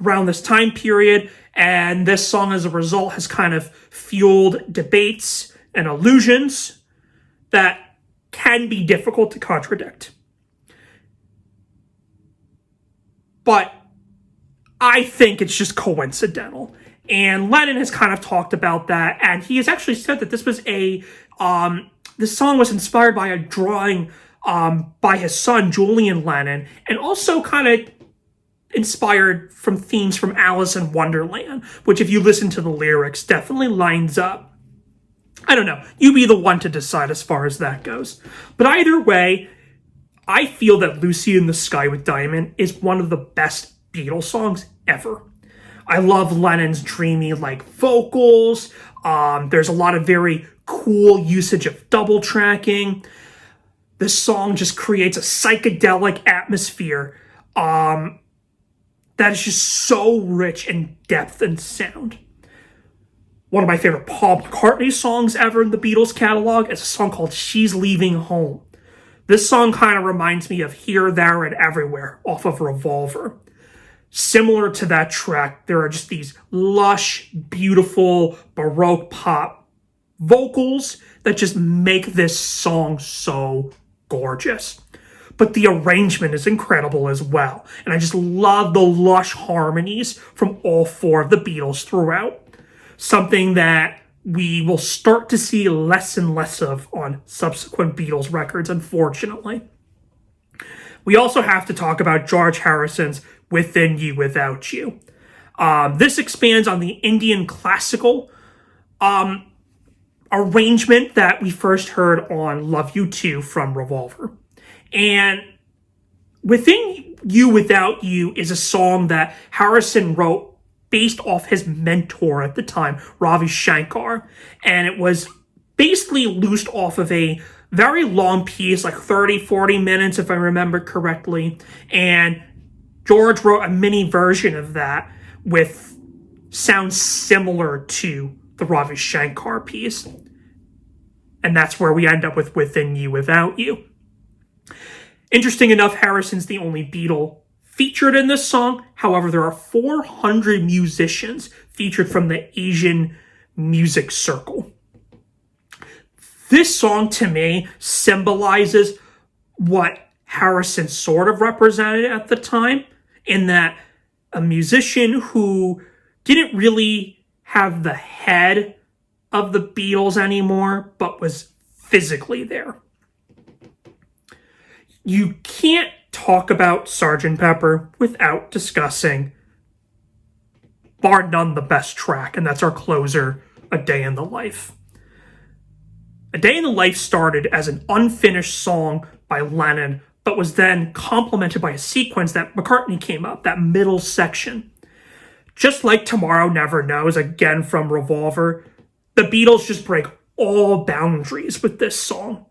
around this time period, and this song as a result has kind of fueled debates and illusions that can be difficult to contradict. But I think it's just coincidental. And Lennon has kind of talked about that, and he has actually said that this was this song was inspired by a drawing by his son, Julian Lennon, and also kind of inspired from themes from Alice in Wonderland, which, if you listen to the lyrics, definitely lines up. I don't know. You be the one to decide as far as that goes. But either way, I feel that Lucy in the Sky with Diamond is one of the best Beatles songs ever. I love Lennon's dreamy vocals. There's a lot of very cool usage of double tracking. This song just creates a psychedelic atmosphere that is just so rich in depth and sound. One of my favorite Paul McCartney songs ever in the Beatles catalog is a song called She's Leaving Home. This song kind of reminds me of Here, There, and Everywhere off of Revolver. Similar to that track, there are just these lush, beautiful, Baroque pop vocals that just make this song so gorgeous. But the arrangement is incredible as well. And I just love the lush harmonies from all four of the Beatles throughout. Something that we will start to see less and less of on subsequent Beatles records, unfortunately. We also have to talk about George Harrison's Within You, Without You. This expands on the Indian classical arrangement that we first heard on Love You Too from Revolver. And Within You, Without You is a song that Harrison wrote based off his mentor at the time, Ravi Shankar. And it was basically loosed off of a very long piece, 30, 40 minutes, if I remember correctly. And George wrote a mini version of that with sounds similar to the Ravi Shankar piece. And that's where we end up with Within You, Without You. Interesting enough, Harrison's the only Beatle featured in this song. However, there are 400 musicians featured from the Asian music circle. This song, to me, symbolizes what Harrison sort of represented at the time, in that a musician who didn't really have the head of the Beatles anymore, but was physically there. You can't talk about Sgt. Pepper without discussing, bar none, the best track, and that's our closer, A Day in the Life. A Day in the Life started as an unfinished song by Lennon, but was then complemented by a sequence that McCartney came up, that middle section. Just like Tomorrow Never Knows, again from Revolver, the Beatles just break all boundaries with this song,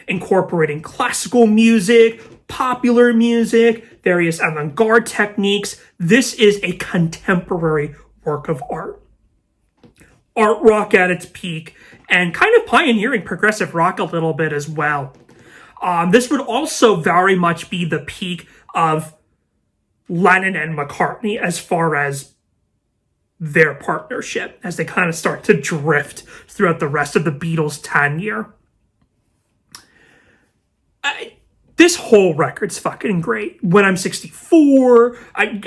incorporating classical music, popular music, various avant-garde techniques. This is a contemporary work of art. Art rock at its peak, and kind of pioneering progressive rock a little bit as well. This would also very much be the peak of Lennon and McCartney as far as their partnership, as they kind of start to drift throughout the rest of the Beatles' tenure. This whole record's fucking great. When I'm 64,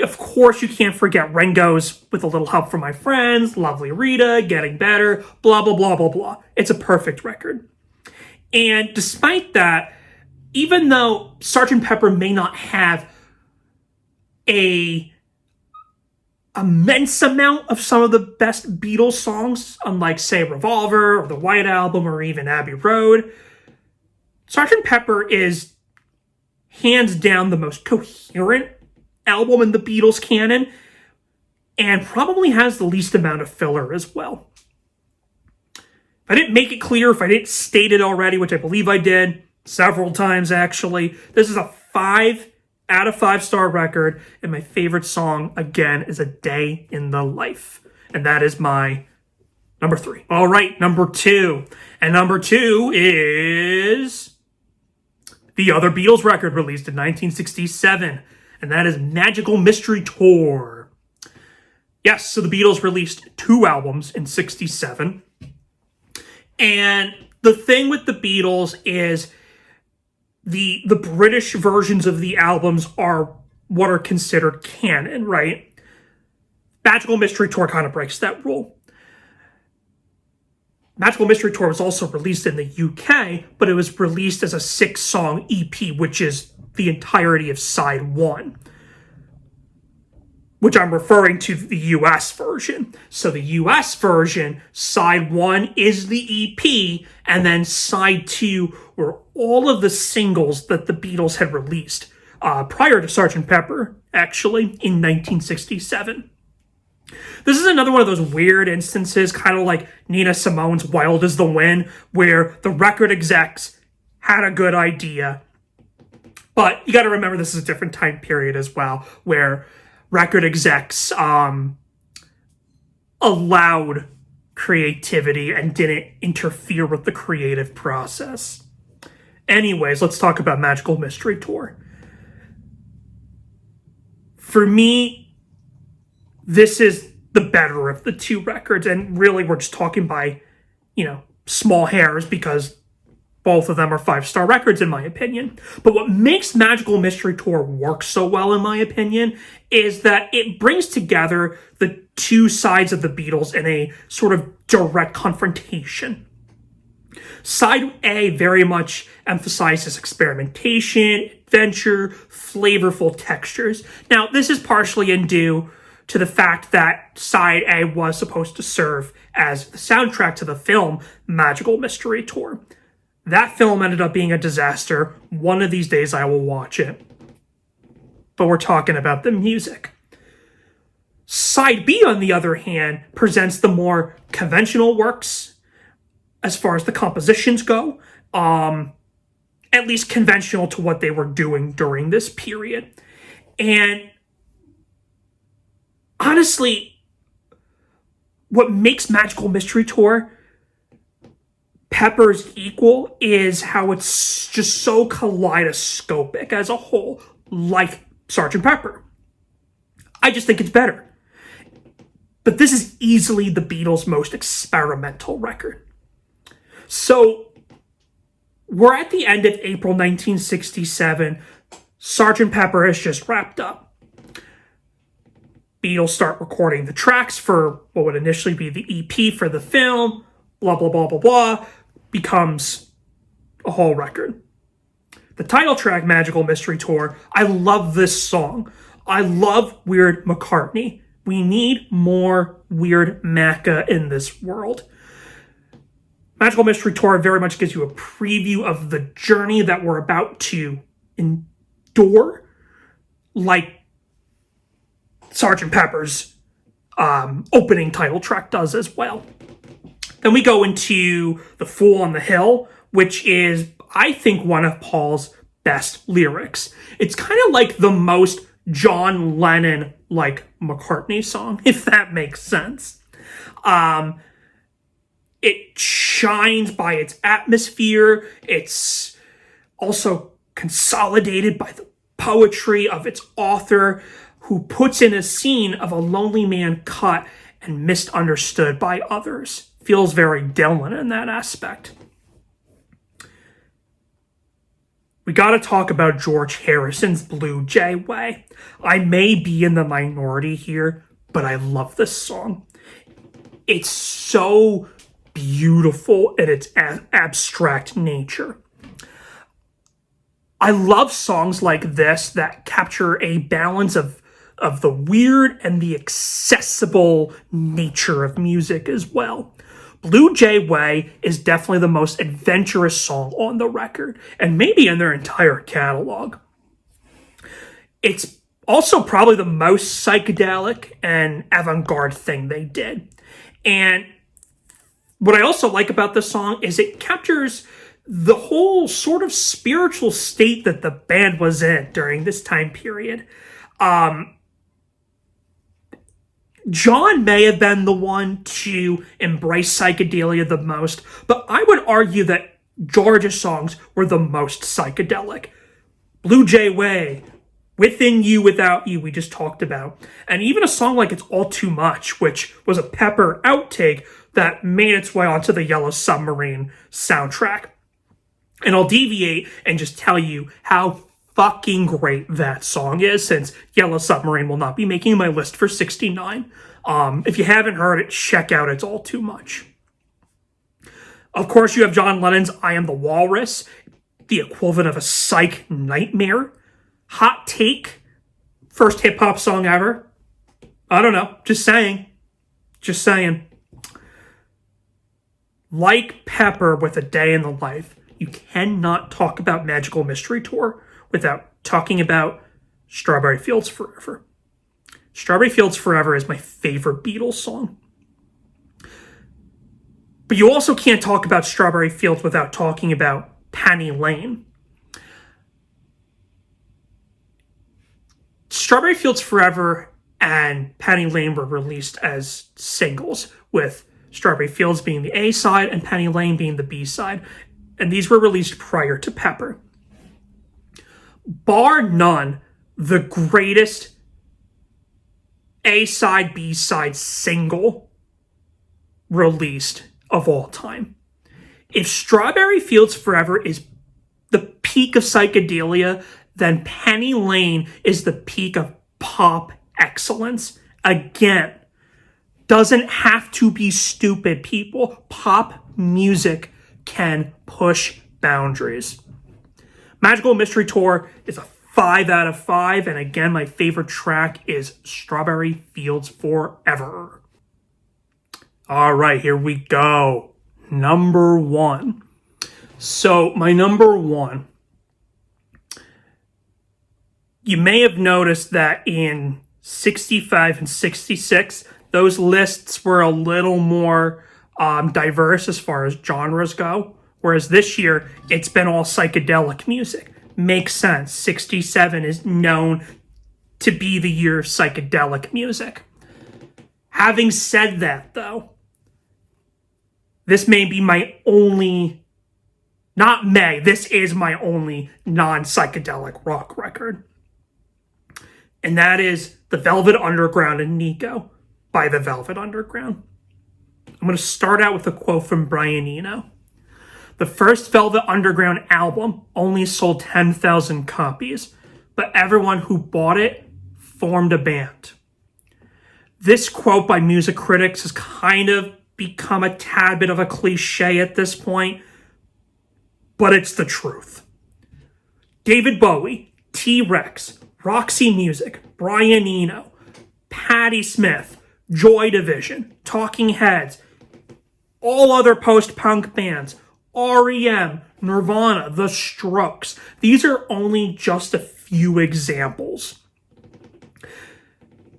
of course you can't forget Ringo's With a Little Help from My Friends, Lovely Rita, Getting Better, blah, blah, blah, blah, blah. It's a perfect record. And despite that, even though Sgt. Pepper may not have a immense amount of some of the best Beatles songs, unlike, say, Revolver or the White Album or even Abbey Road, Sgt. Pepper is hands down the most coherent album in the Beatles canon, and probably has the least amount of filler as well. If I didn't make it clear, if I didn't state it already, which I believe I did several times actually, this is a 5 out of 5-star record, and my favorite song, again, is A Day in the Life. And that is my number 3. All right, number 2. And number 2 is the other Beatles record released in 1967, and that is Magical Mystery Tour. Yes, so the Beatles released 2 albums in 67. And the thing with the Beatles is the British versions of the albums are what are considered canon, right? Magical Mystery Tour kind of breaks that rule. Magical Mystery Tour was also released in the UK, but it was released as a 6-song EP, which is the entirety of side 1, which I'm referring to the US version. So the US version, side 1 is the EP, and then side 2 were all of the singles that the Beatles had released prior to Sgt. Pepper, actually, in 1967. This is another one of those weird instances, kind of like Nina Simone's Wild as the Wind, where the record execs had a good idea. But you got to remember this is a different time period as well, where record execs allowed creativity and didn't interfere with the creative process. Anyways, let's talk about Magical Mystery Tour. For me, this is the better of the two records, and really we're just talking by, small hairs because both of them are 5-star records in my opinion. But what makes Magical Mystery Tour work so well in my opinion is that it brings together the two sides of the Beatles in a sort of direct confrontation. Side A very much emphasizes experimentation, adventure, flavorful textures. Now, this is partially due to the fact that Side A was supposed to serve as the soundtrack to the film Magical Mystery Tour. That film ended up being a disaster. One of these days I will watch it. But we're talking about the music. Side B, on the other hand, presents the more conventional works as far as the compositions go. At least conventional to what they were doing during this period. And honestly, what makes Magical Mystery Tour Pepper's equal is how it's just so kaleidoscopic as a whole, like Sgt. Pepper. I just think it's better. But this is easily the Beatles' most experimental record. So, we're at the end of April 1967. Sgt. Pepper has just wrapped up. Beatles start recording the tracks for what would initially be the EP for the film. Blah, blah, blah, blah, blah. Becomes a whole record. The title track, Magical Mystery Tour, I love this song. I love Weird McCartney. We need more Weird Macca in this world. Magical Mystery Tour very much gives you a preview of the journey that we're about to endure, like Sgt. Pepper's opening title track does as well. Then we go into The Fool on the Hill, which is, I think, one of Paul's best lyrics. It's kind of like the most John Lennon-like McCartney song, if that makes sense. It shines by its atmosphere. It's also consolidated by the poetry of its author, who puts in a scene of a lonely man cut and misunderstood by others. Feels very Dylan in that aspect. We gotta talk about George Harrison's Blue Jay Way. I may be in the minority here, but I love this song. It's so beautiful in its abstract nature. I love songs like this that capture a balance of the weird and the accessible nature of music as well. Blue Jay Way is definitely the most adventurous song on the record, and maybe in their entire catalog. It's also probably the most psychedelic and avant-garde thing they did. And what I also like about this song is it captures the whole sort of spiritual state that the band was in during this time period. John may have been the one to embrace psychedelia the most, but I would argue that George's songs were the most psychedelic. Blue Jay Way, Within You, Without You, we just talked about. And even a song like It's All Too Much, which was a Pepper outtake that made its way onto the Yellow Submarine soundtrack. And I'll deviate and just tell you how fucking great that song is, since Yellow Submarine will not be making my list for 69. If you haven't heard it, check out It's All Too Much. Of course, you have John Lennon's I Am the Walrus, the equivalent of a psych nightmare. Hot Take, first hip-hop song ever. I don't know, just saying. Just saying. Like Pepper with A Day in the Life, you cannot talk about Magical Mystery Tour without talking about Strawberry Fields Forever. Strawberry Fields Forever is my favorite Beatles song. But you also can't talk about Strawberry Fields without talking about Penny Lane. Strawberry Fields Forever and Penny Lane were released as singles, with Strawberry Fields being the A side and Penny Lane being the B side. And these were released prior to Pepper. Bar none, the greatest A side, B side single released of all time. If Strawberry Fields Forever is the peak of psychedelia, then Penny Lane is the peak of pop excellence. Again, doesn't have to be stupid, people. Pop music can push boundaries. Magical Mystery Tour is a 5 out of 5, and again, my favorite track is Strawberry Fields Forever. All right, here we go. Number 1. So, my number 1, you may have noticed that in 65 and 66, those lists were a little more diverse as far as genres go. Whereas this year, it's been all psychedelic music. Makes sense. 67 is known to be the year of psychedelic music. Having said that, though, this may be my only, this is my only non-psychedelic rock record. And that is The Velvet Underground and Nico by The Velvet Underground. I'm going to start out with a quote from Brian Eno. The first Velvet Underground album only sold 10,000 copies, but everyone who bought it formed a band. This quote by music critics has kind of become a tad bit of a cliche at this point, but it's the truth. David Bowie, T-Rex, Roxy Music, Brian Eno, Patti Smith, Joy Division, Talking Heads, all other post-punk bands, REM, Nirvana, The Strokes. These are only just a few examples.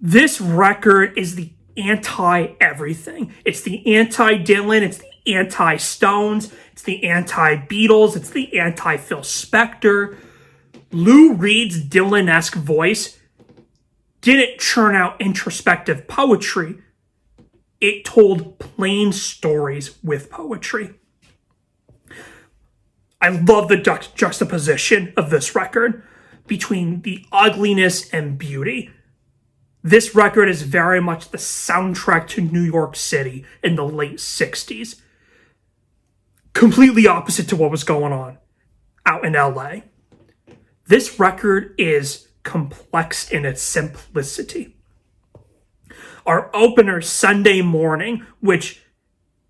This record is the anti-everything. It's the anti-Dylan, it's the anti-Stones, it's the anti-Beatles, it's the anti-Phil Spector. Lou Reed's Dylan-esque voice didn't churn out introspective poetry. It told plain stories with poetry. I love the juxtaposition of this record between the ugliness and beauty. This record is very much the soundtrack to New York City in the late 60s. Completely opposite to what was going on out in LA. This record is complex in its simplicity. Our opener, Sunday Morning, which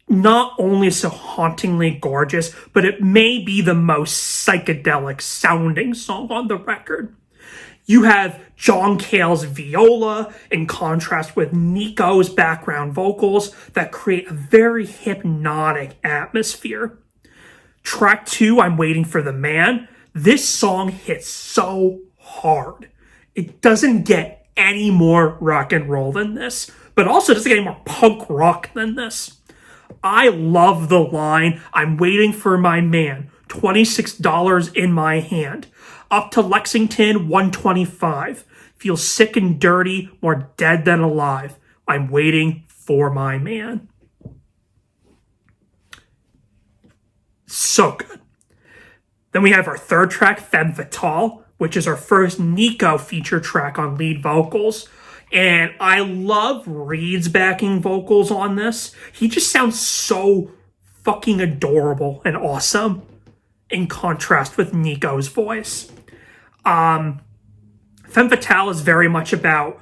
not only is so hauntingly gorgeous, but it may be the most psychedelic sounding song on the record. You have John Cale's viola in contrast with Nico's background vocals that create a very hypnotic atmosphere. Track 2, I'm Waiting for the Man. This song hits so hard. It doesn't get any more rock and roll than this, but also doesn't get any more punk rock than this. I love the line, I'm waiting for my man, $26 in my hand. Up to Lexington, 125. Feel sick and dirty, more dead than alive. I'm waiting for my man. So good. Then we have our third track, Femme Fatale, which is our first Nico feature track on lead vocals. And I love Reed's backing vocals on this. He just sounds so fucking adorable and awesome in contrast with Nico's voice. Femme Fatale is very much about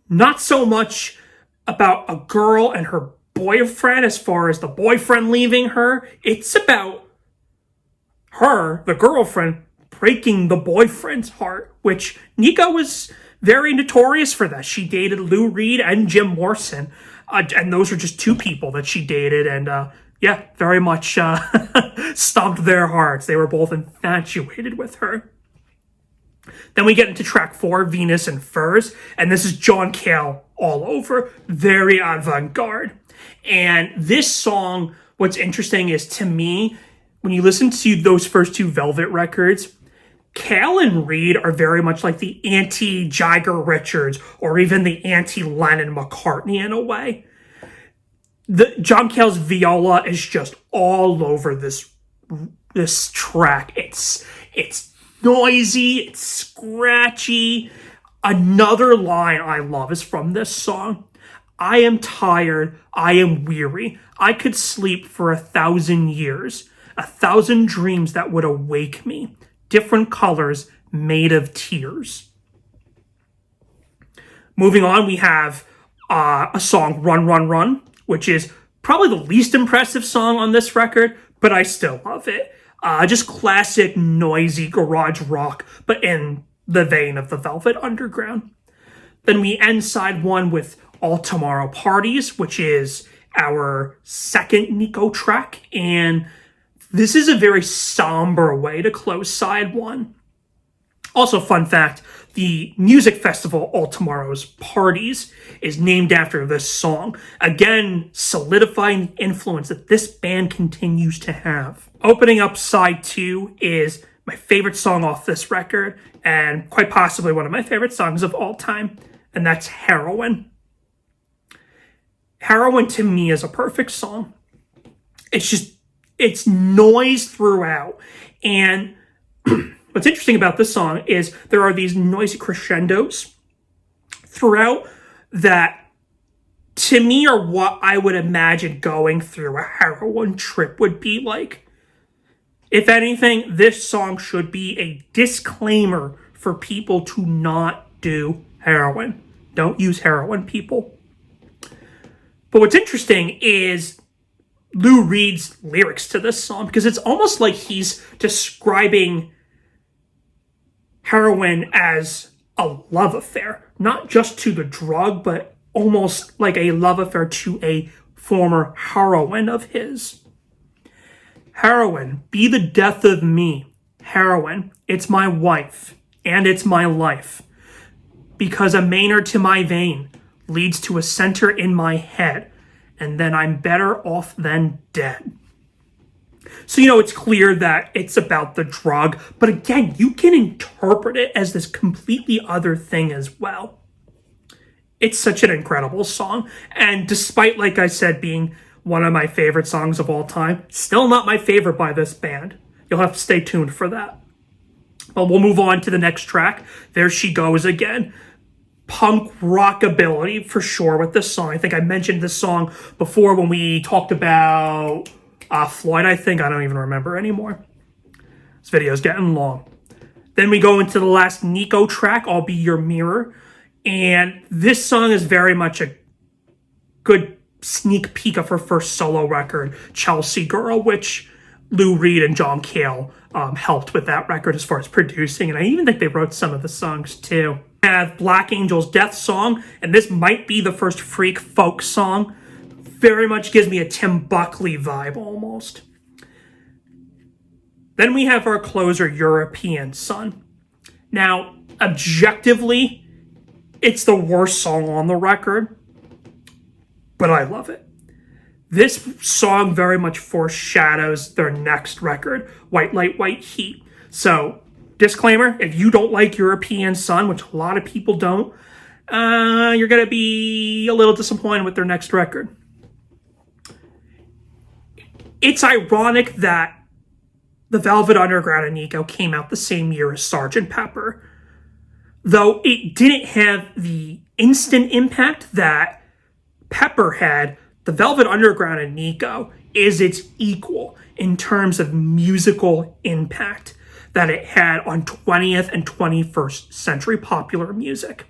not so much about a girl and her boyfriend as far as the boyfriend leaving her. It's about her, the girlfriend, breaking the boyfriend's heart, which Nico was very notorious for that. She dated Lou Reed and Jim Morrison, and those were just two people that she dated, and yeah, very much stumped their hearts. They were both infatuated with her. Then we get into track 4, Venus and Furs, and this is John Cale all over, very avant-garde. And this song, what's interesting is, to me, when you listen to those first 2 Velvet records, Cale and Reed are very much like the anti-Jagger Richards or even the anti-Lennon McCartney in a way. John Cale's viola is just all over this track. It's noisy, it's scratchy. Another line I love is from this song. I am tired, I am weary. I could sleep for 1,000 years, 1,000 dreams that would awake me. Different colors made of tears. Moving on, we have a song, Run, Run, Run, which is probably the least impressive song on this record, but I still love it. Just classic, noisy garage rock, but in the vein of the Velvet Underground. Then we end side 1 with All Tomorrow Parties, which is our second Nico track, and this is a very somber way to close side 1. Also, fun fact, the music festival All Tomorrow's Parties is named after this song, again solidifying the influence that this band continues to have. Opening up side 2 is my favorite song off this record, and quite possibly one of my favorite songs of all time, and that's Heroin. Heroin, to me, is a perfect song. It's noise throughout, and what's interesting about this song is there are these noisy crescendos throughout that, to me, are what I would imagine going through a heroin trip would be like. If anything, this song should be a disclaimer for people to not do heroin. Don't use heroin, people. But what's interesting is Lou Reed's lyrics to this song, because it's almost like he's describing heroin as a love affair, not just to the drug, but almost like a love affair to a former heroine of his. Heroin, be the death of me. Heroin, it's my wife, and it's my life. Because a Maynard to my vein leads to a center in my head, and then I'm better off than dead. So, it's clear that it's about the drug, but again, you can interpret it as this completely other thing as well. It's such an incredible song, and despite, like I said, being one of my favorite songs of all time, still not my favorite by this band. You'll have to stay tuned for that. But we'll move on to the next track. There She Goes Again. Punk rockabilly for sure with this song. I think I mentioned this song before when we talked about Floyd, I think. I don't even remember anymore. This video's getting long. Then we go into the last Nico track, I'll Be Your Mirror. And this song is very much a good sneak peek of her first solo record, Chelsea Girl, which Lou Reed and John Cale helped with that record as far as producing. And I even think they wrote some of the songs too. We have Black Angel's Death Song, and this might be the first freak folk song. Very much gives me a Tim Buckley vibe almost. Then we have our closer, European Sun. Now, objectively, it's the worst song on the record, but I love it. This song very much foreshadows their next record, White Light, White Heat. So, disclaimer, if you don't like European Sun, which a lot of people don't, you're going to be a little disappointed with their next record. It's ironic that the Velvet Underground and Nico came out the same year as Sgt. Pepper, though it didn't have the instant impact that Pepper had. The Velvet Underground and Nico is its equal in terms of musical impact that it had on 20th and 21st century popular music.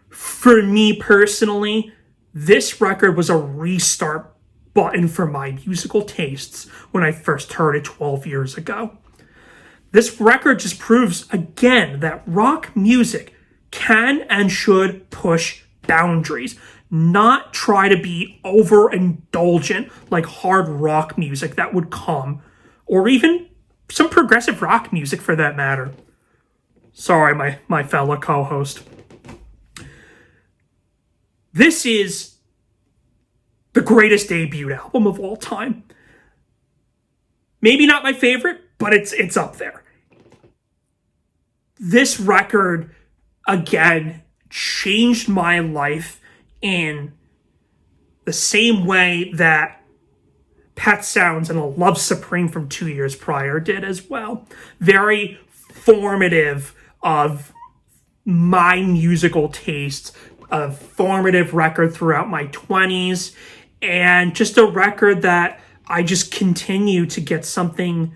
For me personally, this record was a restart button for my musical tastes when I first heard it 12 years ago. This record just proves again that rock music can and should push boundaries, not try to be overindulgent like hard rock music that would come, or even some progressive rock music for that matter. Sorry, my fellow co-host. This is the greatest debut album of all time. Maybe not my favorite, but it's up there. This record, again, changed my life in the same way that Pet Sounds and A Love Supreme from 2 years prior did as well. Very formative of my musical tastes, a formative record throughout my 20s, and just a record that I just continue to get something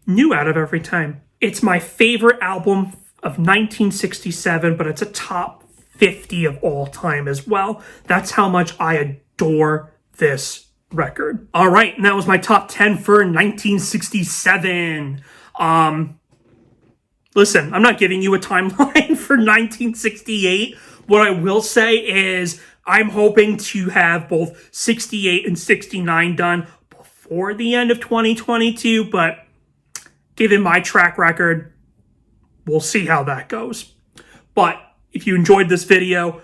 new out of every time. It's my favorite album of 1967, but it's a top 50 of all time as well. That's how much I adore this record. All right, and that was my top 10 for 1967. Listen, I'm not giving you a timeline for 1968. What I will say is I'm hoping to have both 68 and 69 done before the end of 2022, but given my track record, we'll see how that goes. But if you enjoyed this video,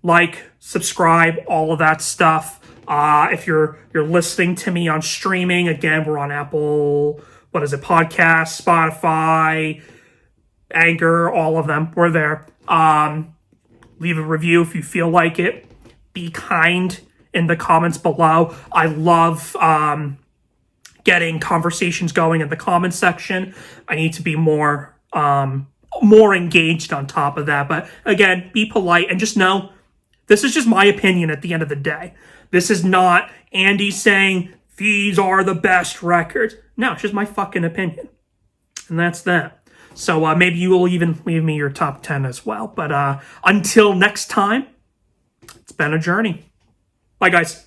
like, subscribe, all of that stuff. If you're listening to me on streaming, again, we're on Apple, Podcasts, Spotify, Anchor, all of them. We're there. Leave a review if you feel like it. Be kind in the comments below. I love getting conversations going in the comments section. I need to be more engaged on top of that. But again, be polite and just know this is just my opinion at the end of the day. This is not Andy saying these are the best records. No, it's just my fucking opinion. And that's that. So maybe you will even leave me your top 10 as well. But until next time, it's been a journey. Bye, guys.